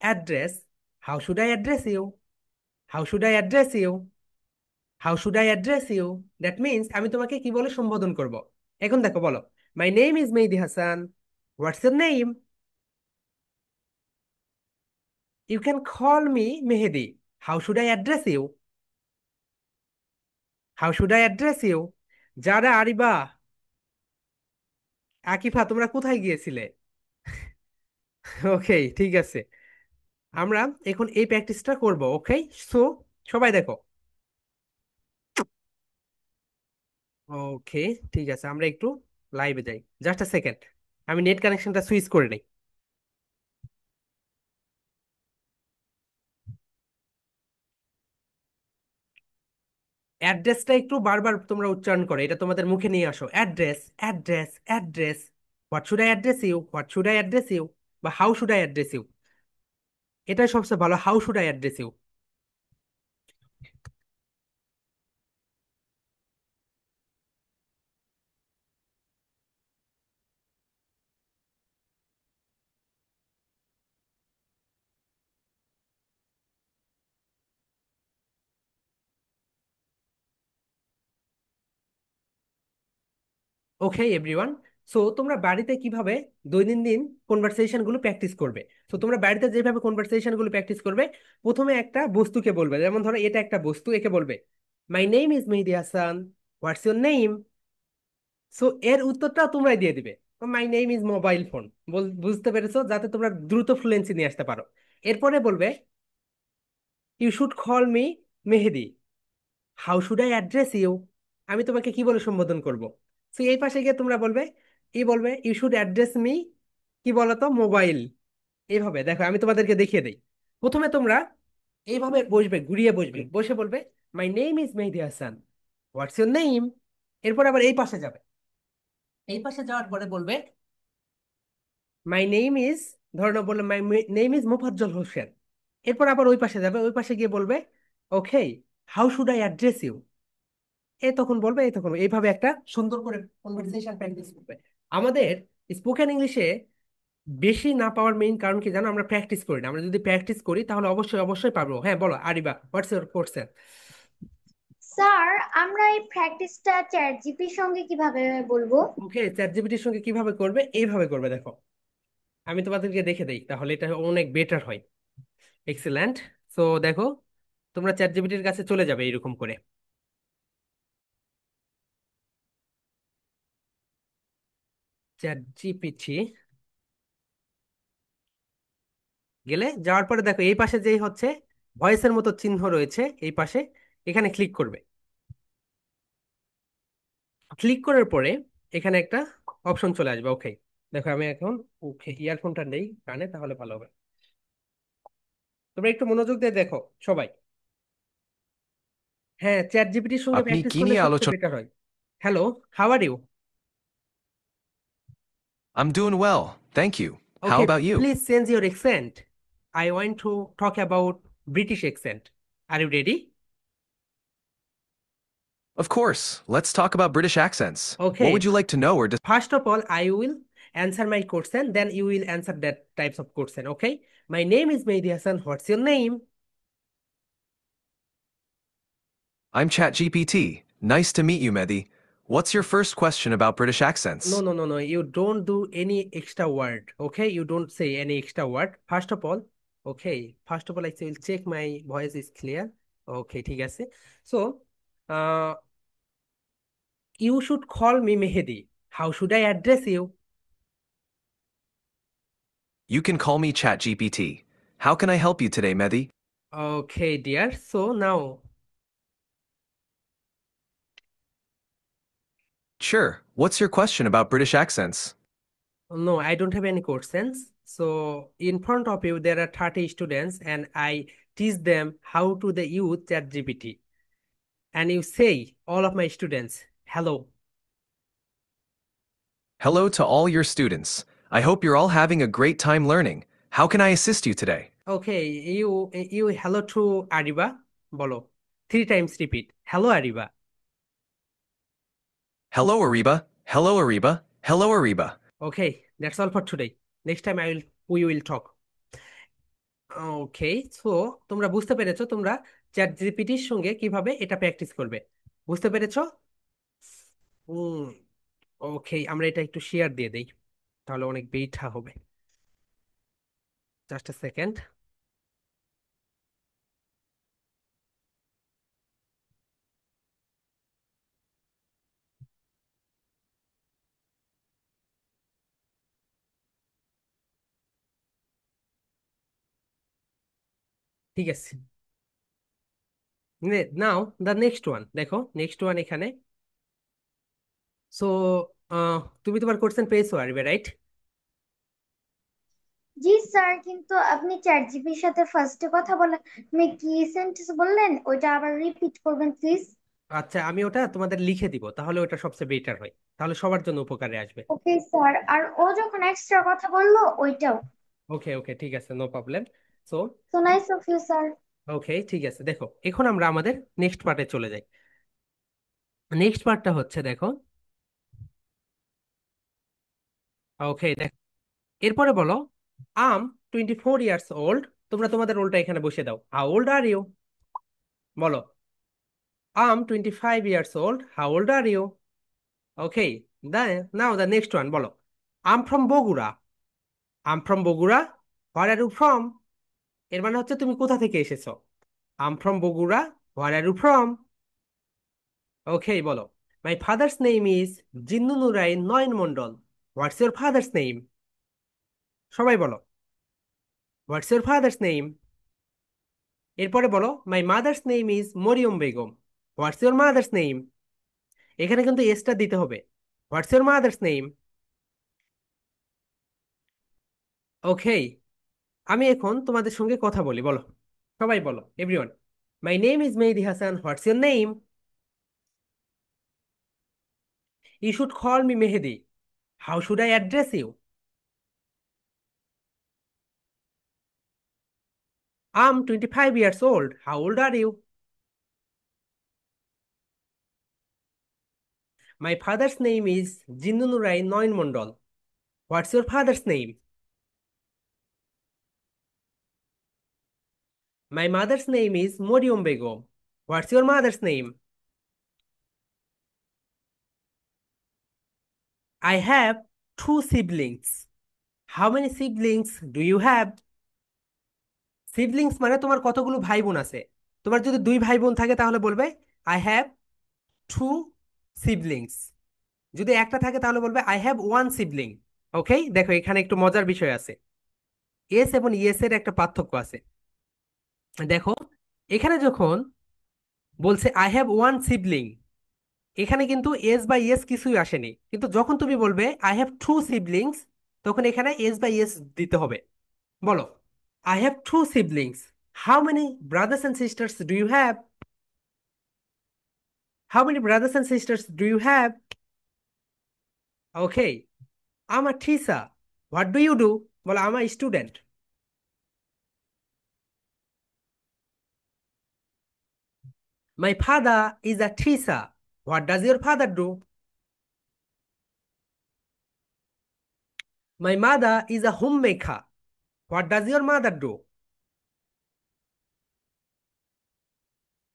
address. How should I address you, how should I address you, how should I address you. That means আমি তোমাকে কি বলে সম্বোধন করব। এখন দেখো, বলো, my name is Mehedi Hasan, what's your name. You can call me Mehedi, how should I address you, how should I address you. যারা আরিবা, আকিফা, তোমরা কোথায় গিয়েছিলে? ওকে, ঠিক আছে। আমরা এখন এই প্র্যাকটিসটা করব, ওকে? সো সবাই দেখো। ওকে, ঠিক আছে, আমরা একটু লাইভে যাই। জাস্ট আ সেকেন্ড, আমি নেট কানেকশনটা সুইচ করে নিই। অ্যাড্রেসটা একটু বারবার তোমরা উচ্চারণ করো, এটা তোমাদের মুখে নিয়ে আসো। Address, address, address. What should I address you, what should I address you, বা how should I address you. এটাই সবচেয়ে ভালো, how should I address you. Okay everyone, so তোমরা বাড়িতে কিভাবে দৈনন্দিন কনভারসেশন গুলো প্র্যাকটিস করবে? তো তোমরা বাড়িতে যেভাবে কনভারসেশন গুলো প্র্যাকটিস করবে, প্রথমে একটা বস্তুকে বলবে। যেমন ধরো এটা একটা বস্তু, একে বলবে my name is Mehedi Hasan, what's your name. So এর উত্তরটা তোমরাই দিয়ে দিবে। মাই নেম ইজ মোবাইল ফোন। বুঝতে পেরেছো? যাতে তোমরা দ্রুত ফ্লুয়েন্সি নিয়ে আসতে পারো। এরপরে বলবে you should call me Mehedi, how should I address you. আমি তোমাকে কি বলে সম্বোধন করব? তো এই পাশে গিয়ে তোমরা বলবে, বলবে ইউ শুড অ্যাড্রেস মি, কি বলতো, মোবাইল। এইভাবে দেখো, আমি তোমাদেরকে দেখিয়ে দিই। প্রথমে তোমরা এইভাবে বসবে, ঘুরিয়ে বসবে, বসে বলবে my name is Mehedi Hasan, what's your name. এরপর আবার এই পাশে যাবে, এই পাশে যাওয়ার পরে বলবে মাই নেম ইজ, ধরে নাও বললে my name is Mofazzal Hossain. এরপর আবার ওই পাশে যাবে, ওই পাশে গিয়ে বলবে okay, how should I address you. এ তখন বলবে, এই তখন এইভাবে একটা সুন্দর করে কনভারসেশন প্র্যাকটিস করবে। আমাদের স্পোকেন ইংলিশে বেশি না পাওয়ার মেইন কারণ কি জানো? আমরা প্র্যাকটিস করি না। আমরা যদি প্র্যাকটিস করি তাহলে অবশ্যই অবশ্যই পারবো। হ্যাঁ বলো আরিবা, হোয়াটস ইউর কোশ্চেন? স্যার, আমরা এই প্র্যাকটিসটা চ্যাট জিপির সঙ্গে কিভাবে বলবো? ওকে, চ্যাট জিপিটির সঙ্গে কিভাবে করবে? এইভাবে করবে, দেখো আমি তোমাদেরকে দেখে দেই, তাহলে এটা অনেক বেটার হয়। এক্সিলেন্ট। সো দেখো, তোমরা চ্যাট জিপিটির কাছে চলে যাবে এরকম করে। চ্যাট জিপিটি গেলে, যাওয়ার পরে দেখো এই পাশে যেই হচ্ছে ভয়েসের মতো চিহ্ন রয়েছে এই পাশে, এখানে ক্লিক করবে। ক্লিক করার পরে এখানে একটা অপশন চলে আসবে। ওকে, দেখো আমি এখন, ওকে ইয়ারফোনটা নেই কানে, তাহলে ভালো হবে। তোমরা একটু মনোযোগ দিয়ে দেখো সবাই। হ্যাঁ, চ্যাট জিপিটির সঙ্গে আপনি প্র্যাকটিস কি করলে নিয়ে সবচেয়ে আলোচনা বেটার হয়। Hello, how are you? I'm doing well, thank you. How okay, about you? Please change your accent. I want to talk about British accent. Are you ready? Of course, let's talk about British accents. Okay, What would you like to know or dis- first of all I will answer my question, then you will answer that types of question. Okay, my name is Mehdi Hassan, what's your name? I'm ChatGPT. Nice to meet you, Mehdi. What's your first question about British No, accents? no, no, no, you don't do any extra word. Okay, you don't say any extra word. First of all, okay, first of all I will check my voice is clear. Okay, ঠিক আছে। So uh, you should call me Mehdi, how should I address you? You can call me ChatGPT. How can I help you today, Mehdi? Okay dear, so now, Sure. What's your question about British accents? no, I don't have any questions. So in front of you there are 30 students and I teach them how to the use ChatGPT. And you say, all of my students, hello. Hello to all your students. I hope you're all having a great time learning. How can I assist you today? Okay, you hello to Ariba. Bolo. 3 times repeat. Hello Ariba. Hello, Ariba. Hello, Ariba. Hello, Ariba. Okay, that's all for today. Next time we will talk. Okay, so তোমরা বুঝতে পেরেছো তোমরা চ্যাট জিপিটির সঙ্গে কিভাবে এটা প্র্যাকটিস করবে। বুঝতে পেরেছো? হুম। ওকে, আমরা এটা একটু শেয়ার দিয়ে দেই, তাহলে অনেক বেইঠা হবে। জাস্ট আ সেকেন্ড। ঠিক আছে, নাও দ্য নেক্সট ওয়ান, দেখো নেক্সট ওয়ান এখানে। সো তুমি তোমার কোশ্চেন পেয়েছো, আরবে রাইট? জি স্যার, কিন্তু আপনি চ্যাট জিপির সাথে ফার্স্টে কথা বলে আপনি কি সেন্টেন্স বললেন ওইটা আবার রিপিট করবেন প্লিজ। আচ্ছা, আমি ওটা তোমাদের লিখে দিব, তাহলে ওটা সবচেয়ে বেটার হয়, তাহলে সবার জন্য উপকারে আসবে। ওকে স্যার, আর ও যখন এক্সট্রা কথা বললো ওইটাও। ওকে ওকে, ঠিক আছে, no problem. So so nice of you sir. Okay, ঠিক আছে, দেখো এখন আমরা আমাদের নেক্সট পার্টে চলে যাই। নেক্সট পার্টটা হচ্ছে, দেখো, ওকে দেখো, এরপরে বলো, আম 24 ইয়ার্স ওল্ড। তোমরা তোমাদের রোলটা এখানে বসে দাও, হাউ ওল্ড আর ইউ? বলো, I'm 25 years old, how old are you? Okay, now the next one, বলো, I'm from Bogura. I'm from Bogura, where are you from? এর মানে হচ্ছে তুমি কোথা থেকে এসেছো। I'm from Bogura, where are you from? Okay, বলো, my father's name is Jinnu Nurain Nayan Mondal. What's your father's name? সবাই বলো, হোয়াটস ইউর ফাদার্স নেম? এরপরে বলো, my mother's name is Mariam Begum. What's your mother's name? এখানে কিন্তু এসটা দিতে হবে। What's your mother's name? Okay, আমি এখন তোমাদের সঙ্গে কথা বলি, বলো, সবাই বলো, everyone. My name is Mehedi Hasan, what's your name? You should call me Mehedi, how should I address you? I'm 25 years old, how old are you? My father's name is Jinnu Nurain Nayan Mondal. What's your father's name? My mother's name is Mariam Begum. What's your mother's name? I have two siblings. How many siblings do you have? Siblings মানে তোমার কতগুলো ভাই বোন আছে। তোমার যদি দুই ভাই বোন থাকে তাহলে বলবে আই হ্যাভ টু সিবলিংস। যদি একটা থাকে তাহলে বলবে আই হ্যাভ ওয়ান সিবলিং। ওকে, দেখো এখানে একটু মজার বিষয় আছে, এস এবং ইএস এর একটা পার্থক্য আছে। দেখো, এখানে যখন বলছে আই হ্যাভ ওয়ান সিবলিং, এখানে কিন্তু এস বা ইএস কিছুই আসেনি, কিন্তু যখন তুমি বলবে আই হ্যাভ টু সিবলিংস, তখন এখানে এস বা ইএস দিতে হবে। বলো, I have two siblings. How many brothers and sisters do you have? How many brothers and sisters do you have? Okay, I'm a teacher. What do you do? Well, I'm a student. My father is a teacher. What does your father do? My mother is a homemaker. What does your mother do?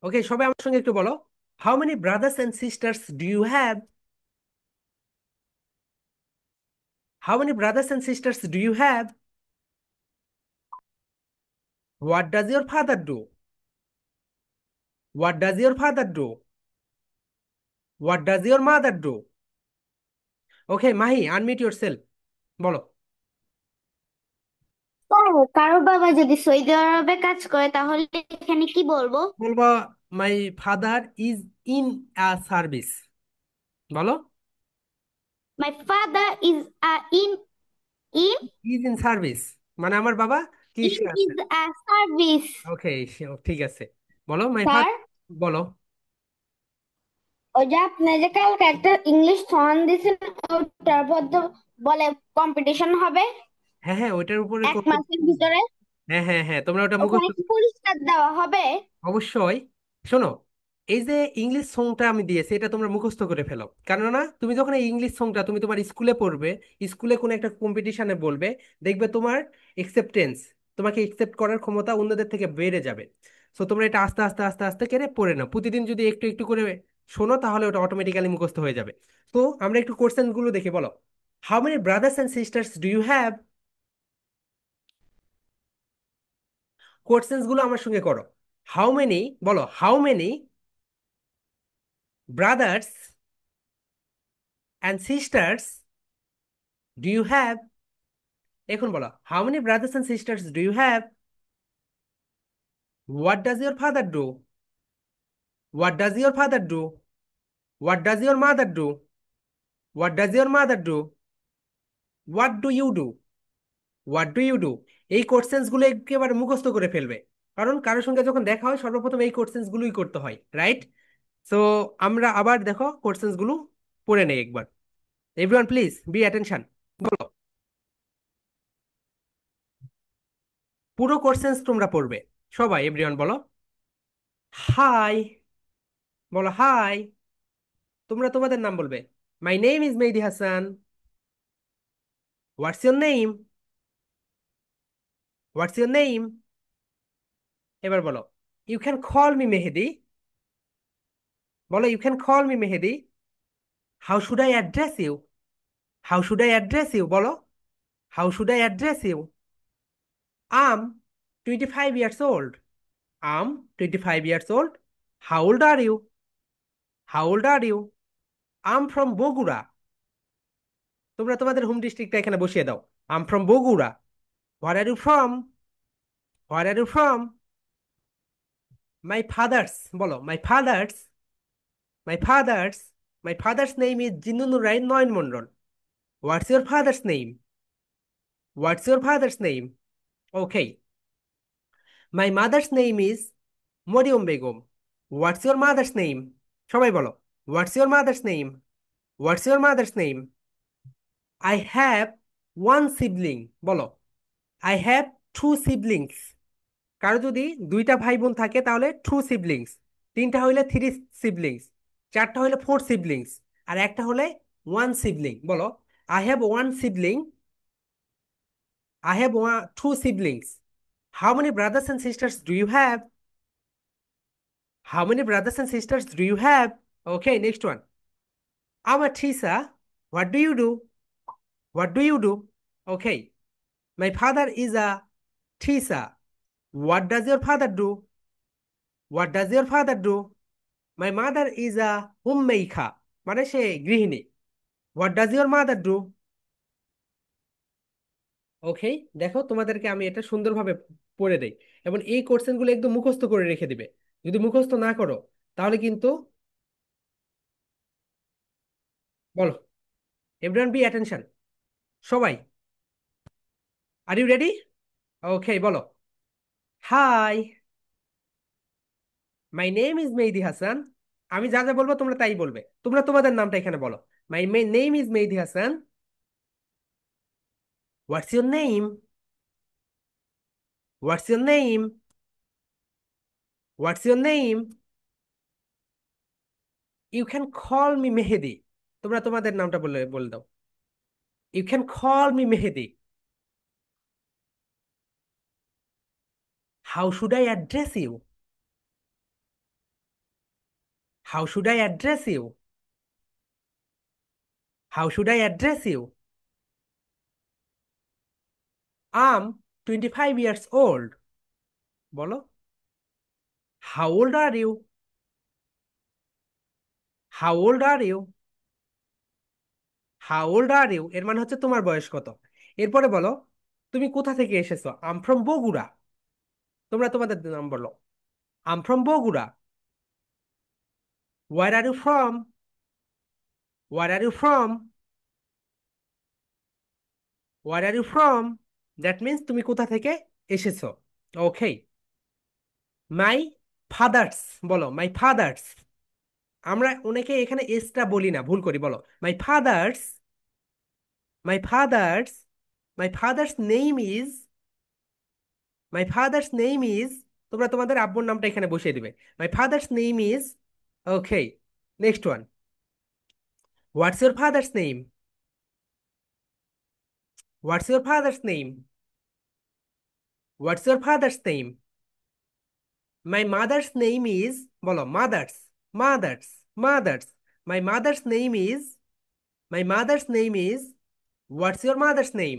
Okay, সবাই আমার সঙ্গে একটু বলো, How many brothers and sisters do you have? How many brothers and sisters do you have? What does your father do? What does your father do? What does your mother do? Okay Mahi, unmute yourself, বলো। স্যার, কারো বাবা যদি সৌদি আরবে কাজ করে তাহলে এখানে কি বলবো? বলবা my father is in a service. বলো, my father is in in is in service, মানে আমার বাবা কি in is a service. Okay, ঠিক আছে, বলো মাই স্যার, ফাদার। বলো, ওই যে আপনি যে কালকে একটা ইংলিশ সং দিয়েছেন ওটার মধ্যে বলে কম্পিটিশন হবে হ্যাঁ হ্যাঁ, ওইটার উপরে এক মাসের ভিতরে, হ্যাঁ হ্যাঁ হ্যাঁ, তোমরা ওটা ওখানে মুখস্থ। কি পুরস্কার দেওয়া হবে? অবশ্যই। শোনো, এই যে ইংলিশ সংটা আমি দিয়েছি এটা তোমরা মুখস্থ করে ফেলো, কেননা তুমি যখন এই ইংলিশ সংটা তুমি তোমার স্কুলে পড়বে, স্কুলে কোনো একটা কম্পিটিশনে বলবে, দেখবে তোমার একসেপ্টেন্স, তোমাকে একসেপ্ট করার ক্ষমতা অন্যদের থেকে বেড়ে যাবে। সো তোমরা এটা আস্তে আস্তে আস্তে আস্তে করে পড়ে নাও, প্রতিদিন যদি একটু একটু করে শোনো তাহলে ওটা অটোমেটিক্যালি মুখস্থ হয়ে যাবে। তো আমরা একটু কোশ্চেন গুলো দেখি, বলো, how many brothers and sisters do you have? Question গুলো আমার সঙ্গে করো। হাউ মেনি, বলো, how many brothers and sisters do you have? এখন বলো, how many brothers and sisters do you have? What does your father do? What does your father do? What does your mother do? What does your mother do? What do you do? What do you do? এই কোশ্চেন্স গুলো একেবারে মুখস্থ করে ফেলবে, কারণ কারোর সঙ্গে যখন দেখা হয় সর্বপ্রথম এই কোশ্চেন্স গুলোই করতে হয়, রাইট? সো আমরা আবার দেখো কোশ্চেন্স গুলো পড়ে নেই একবার। Everyone please be attention. বলো, পুরো কোশ্চেন্স তোমরা পড়বে সবাই। এভরিওয়ান বলো হাই। বলো হাই। তোমরা তোমাদের নাম বলবে। My name is Mehedi Hasan. What's your name? What's your name? এবার বলো you can call me Mehedi. বলো you can call me Mehedi. How should I address you? How should I address you? বলো how should I address you? I'm 25 years old. I'm 25 years old. How old are you? How old are you? I'm from Bogura. তোমরা তোমাদের হোম ডিস্ট্রিক্টটা এখানে বসিয়ে দাও। I'm from Bogura. Where are you from? Where are you from? My father's. বলো my father's. My father's. My father's name is Jinnunur Roy Nayan Mondal. What's your father's name? What's your father's name? Okay. My mother's name is Mariam Begum. What's your mother's name? সবাই বলো what's your mother's name? What's your mother's name? I have one sibling. বলো আই হ্যাভ টু সিবলিংস। কারো যদি দুইটা ভাই বোন থাকে তাহলে টু সিবলিংস, তিনটা হইলে থ্রি সিবলিংস, চারটা হইলে ফোর সিবলিংস, আর একটা হলে ওয়ান সিবলিং। বলো I have one sibling. I have two siblings. How many brothers and sisters do you have? How many brothers and sisters do you have? Okay, next one. আমার ঠিসা। What do you do? What do you do? Okay. My father is a ঠিসা। What does your father do? What does your father do? My mother is a home maker, মানে সে গৃহিণী। What does your mother do? Okay. দেখো তোমাদেরকে আমি এটা সুন্দরভাবে পড়ে দেই, এবং এই কোশ্চেনগুলো একদম মুখস্থ করে রেখে দিবে। যদি মুখস্থ না করো তাহলে কিন্তু, বলো এভরিওয়ান বি অ্যাটেনশন। সবাই আর ইউ রেডি? ওকে বলো hi, my name is Mehedi Hasan. আমি যা যা বলবো তোমরা তাই বলবে, তোমরা তোমাদের নামটা এখানে বলো। My name is Mehedi Hasan. What's your name? What's your name? What's your name? You can call me Mehedi. তোমরা তোমাদের নামটা বলে বলে দাও। You can call me Mehedi. How should I address you? How should I address you? How should I address you? I'm 25 years old. বলো how old are you? How old are you? How old are you এর মানে হচ্ছে তোমার বয়স কত। এরপরে বলো তুমি কোথা থেকে এসেছো। I'm from Bogura. তোমরা তোমাদের নাম বলো। I'm from Bogura. Where are you from? Where are you from? Where are you from? That means তুমি কোথা থেকে এসেছো। ওকে। My father's. বলো মাই ফাদার্স। আমরা অনেকে এখানে এসটা বলি না, ভুল করি। বলো my father's. My father's. My father's name is. My father's name is. তোমরা তোমাদের আব্বুর নামটা এখানে বসিয়ে দিবে। My father's name is. Okay, next one. What's your father's name? What's your father's name? What's your father's name? My mother's name is. বলো mother's. Mother's. Mother's. My mother's name is. My mother's name is. What's your mother's name?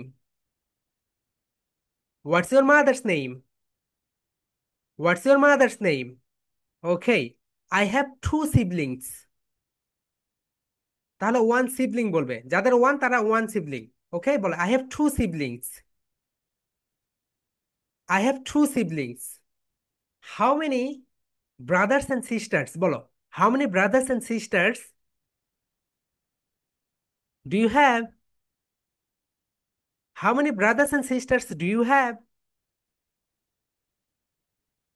What's your mother's name? What's your mother's name? Okay. I have two siblings. তাহলে ওয়ান সিবলিং বলবে, যাদের ওয়ান তারা ওয়ান সিবলিং। ওকে, বলো I have two siblings. I have two siblings. How many brothers and sisters বলো, how many brothers and sisters do you have? How many brothers and sisters do you have?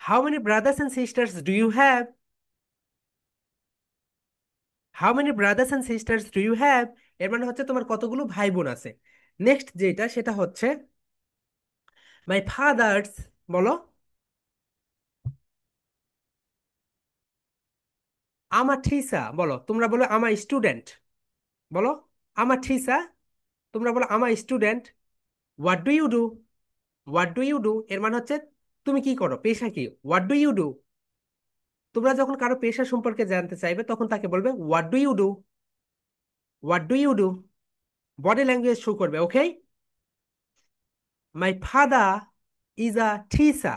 How many brothers and sisters do you have? How many brothers and sisters do you have? এর মানে হচ্ছে তোমার কতগুলো ভাই বোন আছে। নেক্সট যেটা সেটা হচ্ছে মাই ফাদার্স, বলো। আমার ঠিসা, বলো তোমরা, বলো আমার স্টুডেন্ট, বলো আমার ঠিসা, তোমরা বলো আমার student. What do you do? What do you do এর মানে হচ্ছে তুমি কি করো, পেশা কি, হোয়াট ডু ইউ ডু। তোমরা যখন কারো পেশা সম্পর্কে জানতে চাইবে তখন তাকে বলবে what do you do, what do you do. Body language show করবে, okay. My father is a ঠিসা,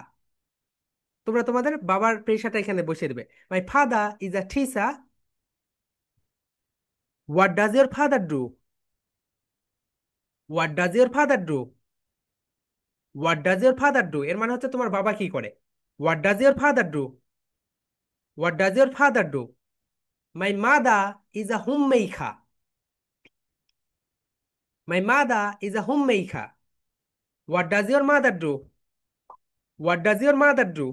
তোমরা তোমাদের বাবার পেশাটা এখানে বসিয়ে দেবে। মাই ফাদার ইজ আ ঠিসা। What does your father do? What does your father do? What does your father do এর মানে হচ্ছে তোমার বাবা কি করে। What does your father do? What does your father do? My mother is a home maker. My mother is a home maker. What does your mother do? What does your mother do?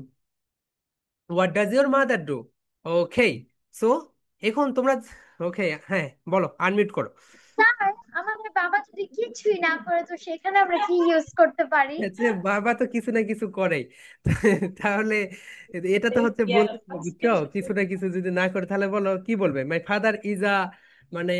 What does your mother do? Okay. So এখন তোমরা, ওকে, হ্যাঁ বলো, আনমিউট করো। স্যার, আমাদের বাবা যদি কিছুই না করে তো সেখানে আমরা কি ইউজ করতে পারি? যে বাবা তো কিছু না কিছু করেই। তাহলে এটা তো হচ্ছে বলতে হবে, বুঝছো, কিছু না কিছু যদি না করে তাহলে বলো কি বলবে, মাই ফাদার ইজ আ, মানে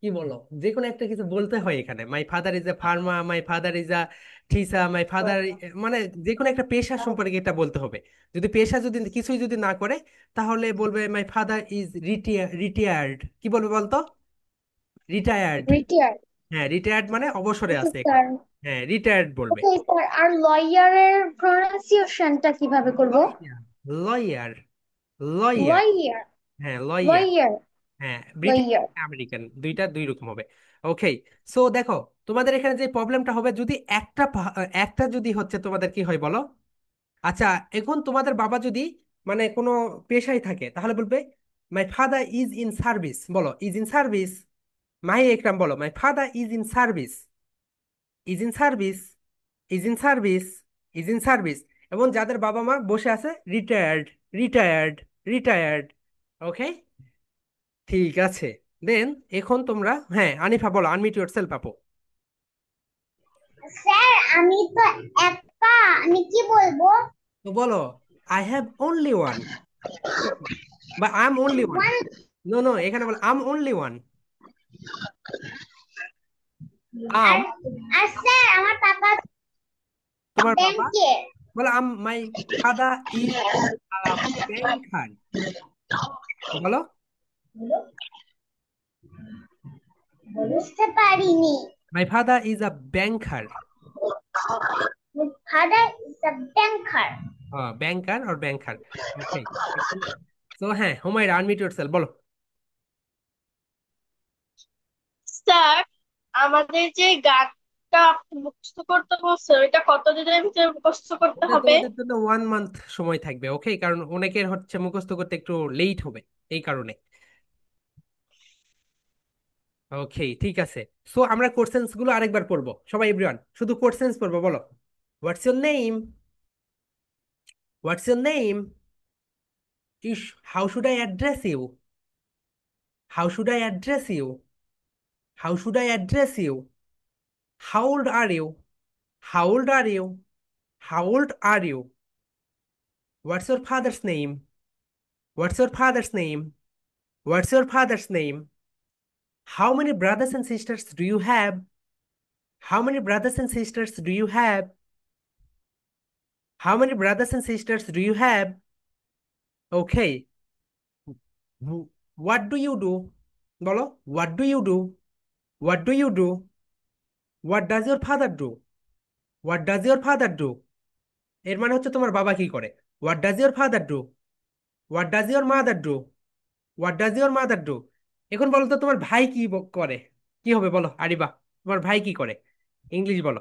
কি বলো, যে কোনো একটা কিছু বলতে হয় এখানে। মাই father is a Pharma, my father is a teacher, my father, মানে যে কোনো একটা পেশা সম্পর্কে এটা বলতে হবে। যদি পেশা যদি কিছুই যদি না করে তাহলে বলবে মাই ফাদার ইজ রিটায়ার্ড। কি বলবে বলতো? রিটায়ার্ড। রিটায়ার। হ্যাঁ, রিটায়ার্ড মানে অবসরে ওকে আছে এখন। স্যার। হ্যাঁ, রিটায়ার্ড বলবে। ওকে স্যার, আর লয়ারের প্রনাউন্সিয়েশনটা কিভাবে করব? Lawyer, lawyer, lawyer. লয়ার। হ্যাঁ, লয়ার। লয়ার। হ্যাঁ, ব্রিটিশ লয়ার। আমেরিকান দুইটা দুই রকম হবে। ওকে। সো দেখো, তোমাদের এখানে যে প্রবলেমটা হবে, যদি একটা যদি হচ্ছে তোমাদের কি হয় বলো। আচ্ছা, এখন তোমাদের বাবা যদি মানে কোনো পেশায় থাকে তাহলে বলবে মাই ফাদার ইজ ইন সার্ভিস, বলো ইজ ইন সার্ভিস। মাহি একরাম বলো my father is in service, is in service, is in service, is in service. এবং যাদের বাবা মা বসে আছে, রিটায়ার্ড, রিটায়ার্ড, রিটায়ার্ড। ওকে, ঠিক আছে। দেন এখন তোমরা, হ্যাঁ আনিফা বলো, আনমিউট ইয়োরসেলফ আপু। স্যার, আমি তো একা, আমি কি বলবো? তো বলো আই হ্যাভ অনলি ওয়ান, বা I am only one. One. No no, এখানে বলো I am only one. Um, আর আর স্যার, আমার পাপা তোমার বাবা, ব্যাংকে। বলো আম, মাই ফাদার ইজ ব্যাংকার, বলো। বুঝতে পারিনি। My father is a banker. Father is a banker. Banker আর ব্যাংকার। ওকে। তো হ্যাঁ, হুমায়রা আনমিউট ইয়োরসেলফ বলো। স্যার, আমাদের যে গানটা আপনি মুখস্থ করতে বলছে ওইটা কতদিনের ভিতরে মুখস্থ করতে এটা হবে? তোমাদের জন্য 1 মান্থ সময় থাকবে, ওকে, কারণ অনেকের হচ্ছে মুখস্থ করতে একটু লেট হবে এই কারণে। ওকে, ঠিক আছে। সো আমরা কোশ্চেন্স গুলো আরেকবার পড়বো সবাই, এভরিওয়ান শুধু কোশ্চেন্স পড়বো। বলো what's your name, what's your name, is, how should I address you, how should I address you, how should I address you, how old are you, how old are you, how old are you, what's your father's name, what's your father's name, what's your father's name, how many brothers and sisters do you have, how many brothers and sisters do you have, how many brothers and sisters do you have. Okay. What do you do, বলো what do you do, what do you do, what does your father do, what does your father do এর মানে হচ্ছে তোমার বাবা কি করে। What does your father do, what does your mother do, what does your mother do. এখন বলো তো তোমার ভাই কি করে, কি হবে বলো আরিবা, তোমার ভাই কি করে, ইংলিশ বলো।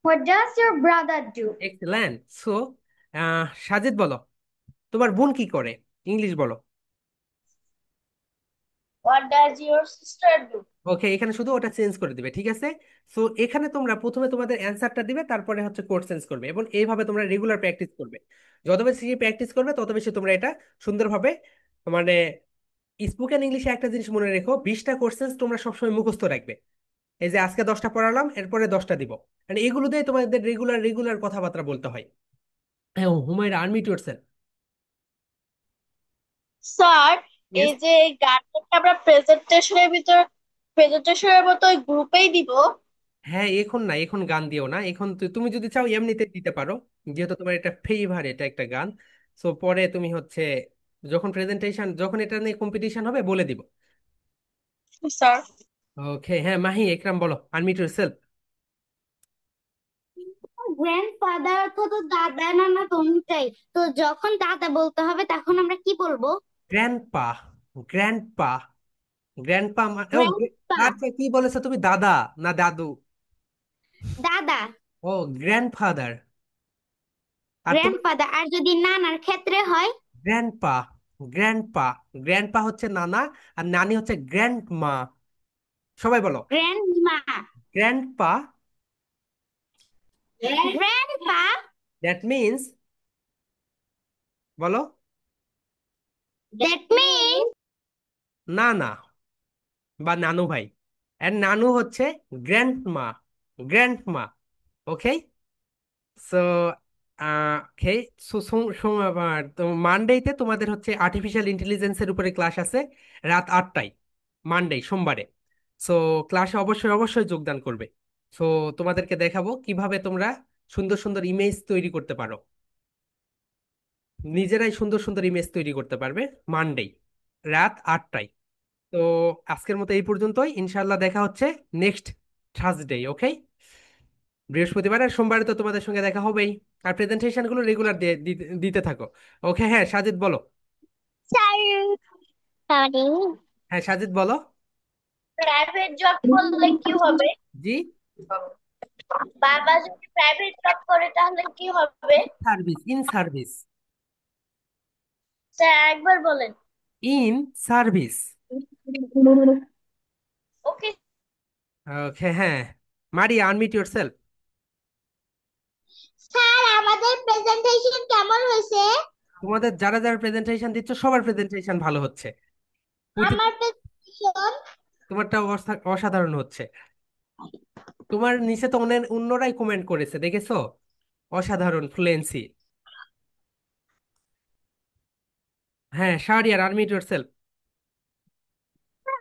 What does your brother do? Excellent. So Sajid বলো, তোমার বোন কি করে? ইংলিশ বলো। What does your sister do? ওকে, এখানে শুধু ওটা চেঞ্জ করে দিবে, ঠিক আছে? সো এখানে তোমরা প্রথমে তোমাদের অ্যান্সারটা দিবে, তারপরে হচ্ছে কোড চেঞ্জ করবে, এবং এইভাবে তোমরা রেগুলার প্র্যাকটিস করবে। যত বেশি প্র্যাকটিস করবে তত বেশি তোমরা এটা সুন্দরভাবে, মানে স্পোকেন ইংলিশে একটা জিনিস মনে রেখো, 20টা কোশ্চেন তোমরা সবসময় মুখস্থ রাখবে। এই যে আজকে 10টা পড়ালাম, এরপরে 10টা দিব, মানে এগুলো দিয়ে তোমাদের রেগুলার রেগুলার কথাবার্তা বলতে হয়। হ্যাঁ, Humaira, unmute yourself. Sir, yes. এই যে গানটাকে আমরা প্রেজেন্টেশনের মতো ওই গ্রুপেই দিব। হ্যাঁ, এখন না, এখন গান দিও না, এখন তুমি যদি চাও এমনিতে দিতে পারো, যেহেতু তোমার এটা ফেভার, এটা একটা গান। সো পরে তুমি হচ্ছে যখন প্রেজেন্টেশন, যখন এটা নিয়ে কম্পিটিশন হবে বলে দিব। স্যার, ওকে, হ্যাঁ মাহি, একরাম বলো, আনমিউট ইয়োরসেলফ। গ্র্যান্ডফাদার অর্থ তো দাদা নানা কোনটাই। তো যখন দাদা বলতে হবে তখন আমরা কি বলবো? Grandpa, grandpa, grandpa. ও গ্র্যান্ডপা। আচ্ছা, কি বলেছো তুমি, দাদা না দাদু? দাদা। ও, গ্র্যান্ডফাদার। আর তুমি? গ্র্যান্ডফাদার। আর যদি নানার ক্ষেত্রে হয়? Grandpa, grandpa. গ্র্যান্ডপা হচ্ছে নানা, আর নানি হচ্ছে গ্র্যান্ডমা। সবাই বলো, grandma. Grandpa. Grandpa. That means, বলো, দ্যাট মিন। নানা বা নানু ভাই। আর নানু হচ্ছে grandma, grandma. Okay. So okay. So তো মানডেতে তোমাদের হচ্ছে আর্টিফিশিয়াল ইন্টেলিজেন্সের উপরে ক্লাস আছে, রাত 8টায়, মানডে, সোমবারে। সো ক্লাসে অবশ্যই অবশ্যই যোগদান করবে। সো তোমাদেরকে দেখাবো কিভাবে তোমরা সুন্দর সুন্দর ইমেজ তৈরি করতে পারো, নিজেরাই সুন্দর সুন্দর ইমেজ তৈরি করতে পারবে, মানডে রাত 8টায়। তো আজকের মতো এই পর্যন্তই, ইনশাল্লাহ দেখা হচ্ছে নেক্সট থার্সডে। ওকে, বৃহস্পতিবার আর সোমবারে তো তোমাদের সঙ্গে দেখা হবেই। আর প্রেজেন্টেশন গুলো রেগুলার দিতে থাকো। ওকে, হ্যাঁ সাজিদ বলো। Sir, sorry. হ্যাঁ সাজিদ বলো। প্রাইভেট জব করলে কি হবে? জি। বাবা যদি প্রাইভেট জব করে তাহলে কি হবে? Service, in service. স্যার, একবার বলেন। In service. ওকে। ওকে, হ্যাঁ মারিয়া, আনমিউট ইয়োরসেলফ। স্যার, আমাদের প্রেজেন্টেশন কেমন হয়েছে? তোমাদের যারা যারা প্রেজেন্টেশন দিচ্ছ সবার প্রেজেন্টেশন ভালো হচ্ছে। পুচু, আমার প্রেজেন্টেশন। তোমারটা অসাধারণ হচ্ছে। তোমার নিচে তো অন্যরাই কমেন্ট করেছে, দেখেছো? অসাধারণ ফ্লুয়েন্সি। হ্যাঁ শাহরিয়ার, আনমিউট ইয়োরসেলফ।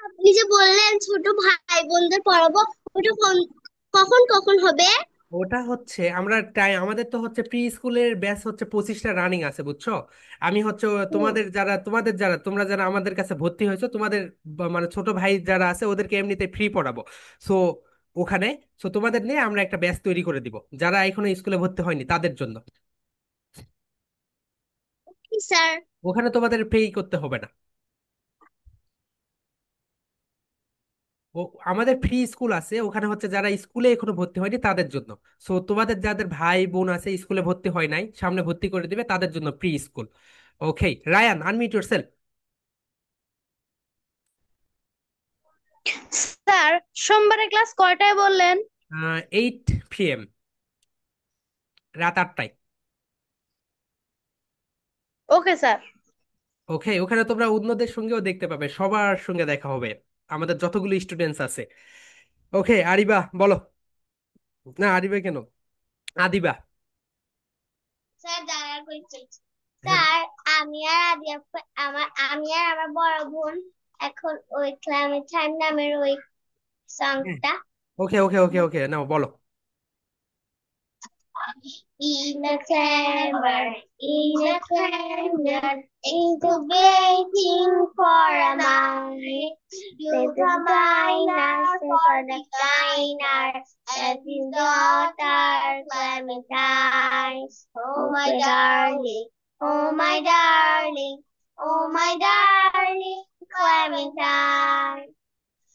আপনি যে বললেন ছোট ভাই বোনদের পড়াবো, ওটা কখন কখন হবে? ওটা হচ্ছে আমরা আমাদের তো হচ্ছে প্রি স্কুলের ব্যাচ হচ্ছে 25টা রানিং আছে, বুঝছো? আমি হচ্ছে তোমাদের যারা তোমরা যারা আমাদের কাছে ভর্তি হয়েছো, তোমাদের মানে ছোট ভাই যারা আছে ওদেরকে এমনিতে ফ্রি পড়াবো। সো ওখানে, সো তোমাদের নিয়ে আমরা একটা ব্যাচ তৈরি করে দিব, যারা এখনো স্কুলে ভর্তি হয়নি তাদের জন্য। স্যার। ওখানে তোমাদের পে করতে হবে না। ও, আমাদের ফ্রি স্কুল আছে ওখানে, হচ্ছে যারা স্কুলে এখনো ভর্তি হয়নি তাদের জন্য। সো তোমাদের যাদের ভাই বোন আছে স্কুলে ভর্তি হয় নাই, সামনে ভর্তি করে দিবে, তাদের জন্য প্রি স্কুল। ওকে, রায়ান, আনমিউট ইয়োরসেলফ। স্যার, সোমবারে ক্লাস কয়টায় বললেন? 8 PM, রাত 8টায়। Okay sir. ওকে, ওখানে তোমরা অন্যদের সঙ্গেও দেখতে পাবে, সবার সঙ্গে দেখা হবে, আমাদের যতগুলো স্টুডেন্টস আছে। ওকে, আরিবা বলো। না, আরিবা কেন, আদিবা। স্যার, দাঁড়া কইছি। হ্যাঁ। স্যার, আমি আর আমার বড় বোন এখন ওই ক্লাইমেট নামের ওই সংটা। ওকে ওকে ওকে ওকে, নাও বলো। In a clamor, incubating for a mind. You combine us for the diner, that is daughter Clementine. Oh my darling, oh my darling, oh my darling Clementine.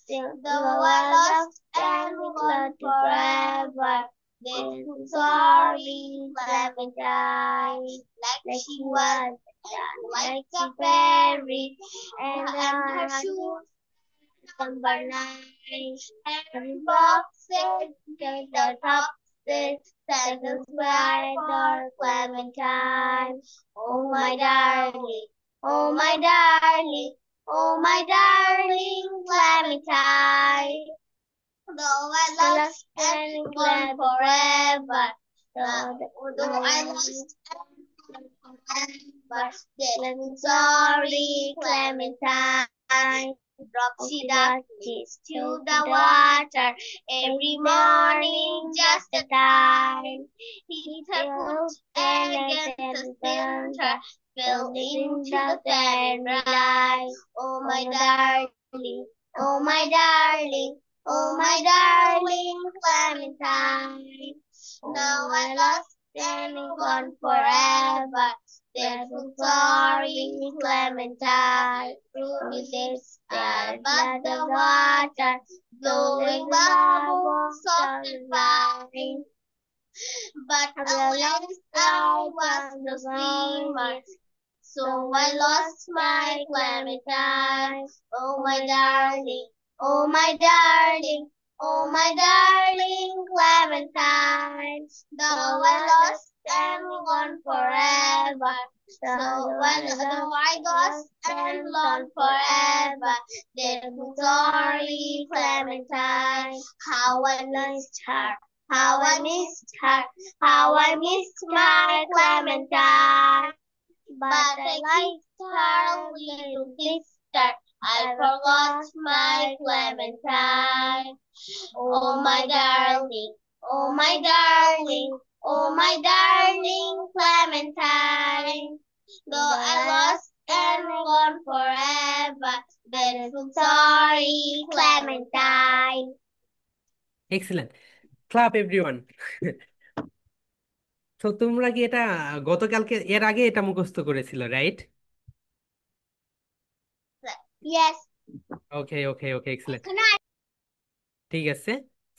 Till the world lost and we loved forever. Then sorry, Clementine, like she was like a fairy, and her shoes number 9, and boxes, get the top six, seven square door, Clementine. Oh my darling, oh my darling, oh my darling Clementine. Though I lost and gone forever, though I lost and gone forever, then sorry Clementine. Drop she ducks to the water every morning just a time. Hit her foot against the center, fell into the sand line. Oh my darling, oh my darling, oh my darling Clementine. Now I lost and gone forever. Therefore sorry Clementine. Through this but the water flowing bubbles soft and fine. But alas, I was the swimmer, so I lost my Clementine. Oh my darling, oh my darling, oh my darling Clementine. Though I lost and gone forever, though I lost and gone forever, then sorry Clementine. How I missed her, how I missed her, how I missed my Clementine. But I liked her little sister. I forgot my Clementine. Oh my darling, oh my darling, oh my darling Clementine. Though I lost and gone forever, then sorry Clementine. Excellent, clap everyone. তো তোমরা কি এটা গতকালকে এর আগে এটা মুখস্থ করেছিল, রাইট? Yes. ওকে ওকে ওকে, এক্সেলেন্ট, ঠিক আছে।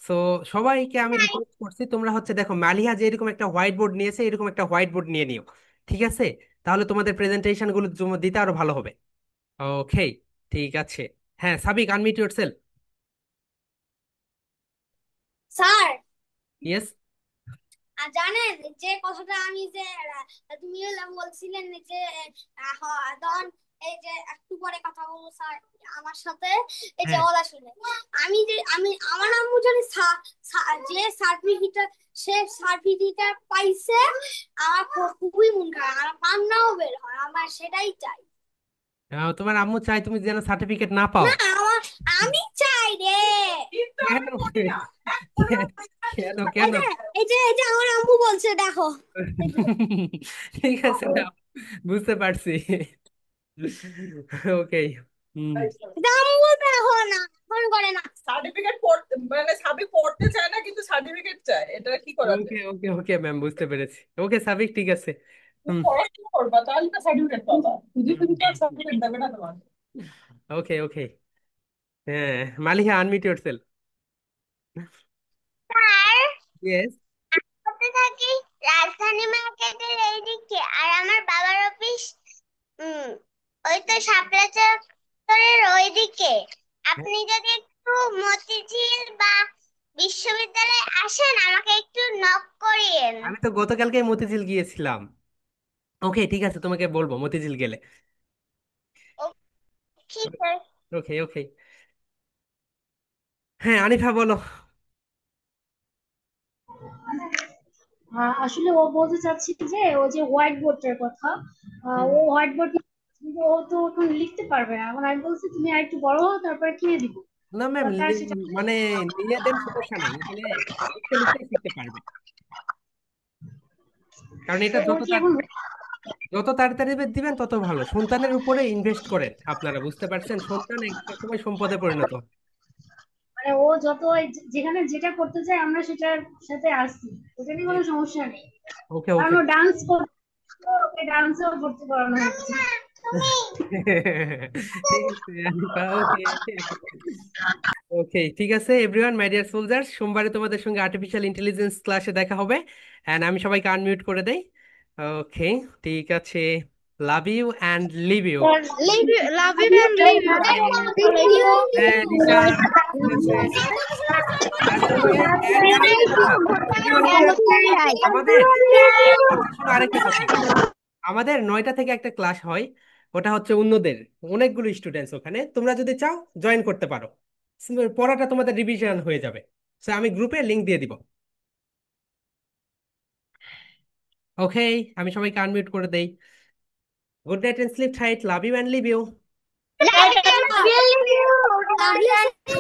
সো সবাইকে আমি রিকোয়েস্ট করছি, তোমরা হচ্ছে দেখো মালিহা যে এরকম একটা হোয়াইট বোর্ড নিয়েছে, এরকম একটা হোয়াইট বোর্ড নিয়ে নিও, ঠিক আছে? তাহলে তোমাদের প্রেজেন্টেশন গুলো দিতে আরো ভালো হবে। ওকে, ঠিক আছে। হ্যাঁ সাবিক, আনমিউট ইয়োরসেলফ। Sir, yes. জানেন যে কথাটা আমি যে তুমি বলছিলেন যে ধন এই যে একটু পরে কথা বলবো স্যার আমার সাথে, এই যে হ্যাঁ ওরা শুনে আমি আমার আম্মু জানি যে সার্টিফিকেট পাইছে, আমার খুবই মন খারাপ, আমার কান্নাও বের হয়, আমার সেটাই চাই। তোমার আম্মু চাই তুমি যেন সার্টিফিকেট না পাও? না, আমি চাই রে। কেন কেন কেন? এই যে আমার আম্মু বলছে, দেখো। ঠিক আছে, দাও, বুঝতে পারছি। ওকে, আম্মু বলতে এখন না, ফোন করে না। সার্টিফিকেট পড়তে মানে সাবিক পড়তে চায় না কিন্তু সার্টিফিকেট চায়, এটা কি করা ওকে যায়? ওকে ওকে ম্যাম, বুঝতে পেরেছি। ওকে সাবিক, ঠিক আছে। তুমি পড়াশোনা করবা তাহলে তো সার্টিফিকেট পাবা, শুধু শুধু তো সার্টিফিকেট দেবে না তোমার। ওকে ওকে, হ্যাঁ Maliha, unmute yourself. Sir, yes. করতে থাকি রাজধানী মার্কেটের এইদিকে, আর আমার বাবার অফিস ওই তো শাপলা চত্বরের ওইদিকে। আপনি যদি একটু মতিঝিল বা বিশ্ববিদ্যালয়ে আসেন, আমাকে একটু নক করিয়েন। আমি তো গতকালকে মতিঝিল গিয়েছিলাম। ওকে ঠিক আছে, তোমাকে বলবো মতিঝিল গেলে। ঠিক আছে। ওকে ওকে, হ্যাঁ আনিফা বলো। আসলে ও বলতে চাচ্ছি যে ও যে হোয়াইট বোর্ডটার কথা, ও হোয়াইট বোর্ড কিন্তু ও তো এখন লিখতে পারবে না। এখন আমি বলছি তুমি আর একটু বড় হও তারপরে কিনে দিব। না ম্যাম, তার সেটা মানে নিয়ে দেন, সমস্যা নাই, এখানে লিখতে লিখতে শিখতে পারবে। কারণ এটা ওর কি এখন যত তাড়াতাড়ি দিবেন তত ভালো। সন্তানের উপরে ইনভেস্ট করেন, আপনারা বুঝতে পারছেন? সন্তান একটা সময় সম্পদে পরিণত হয়। মানে ও যত যেখানে যেটা করতে চায় আমরা সেটার সাথে আসছি, ওটা নিয়ে কোনো সমস্যা নেই। ওকে কারণ ওকে। ও ডান্স করতে, ওকে ডান্সেও ভর্তি করানো হচ্ছে। ঠিক আছে আনিফা, ওকে। ওকে, ঠিক আছে এভরিওয়ান, মাই ডিয়ার সোলজার, সোমবারে তোমাদের সঙ্গে আর্টিফিশিয়াল ইন্টেলিজেন্স ক্লাসে দেখা হবে। অ্যান্ড আমি সবাইকে আনমিউট করে দেই। ওকে, ঠিক আছে। Love you and leave you. Love you and leave you. হ্যাঁ নিশা, ঠিক আছে। তারপরে আরেকটা কথা, এভরিওয়ান হিয়ার, আমাদের আচ্ছা শোনো আরেকটা কথা, আমাদের 9টা থেকে একটা ক্লাস হয়, ওটা হচ্ছে অন্যদের, অনেকগুলো স্টুডেন্টস ওখানে, তোমরা যদি চাও জয়েন করতে পারো, পড়াটা তোমাদের রিভিশন হয়ে যাবে। সো আমি গ্রুপে লিংক দিয়ে দিব। ওকে, আমি সবাইকে আনমিউট করে দেই। Good night and sleep tight, love you and leave you. Love you.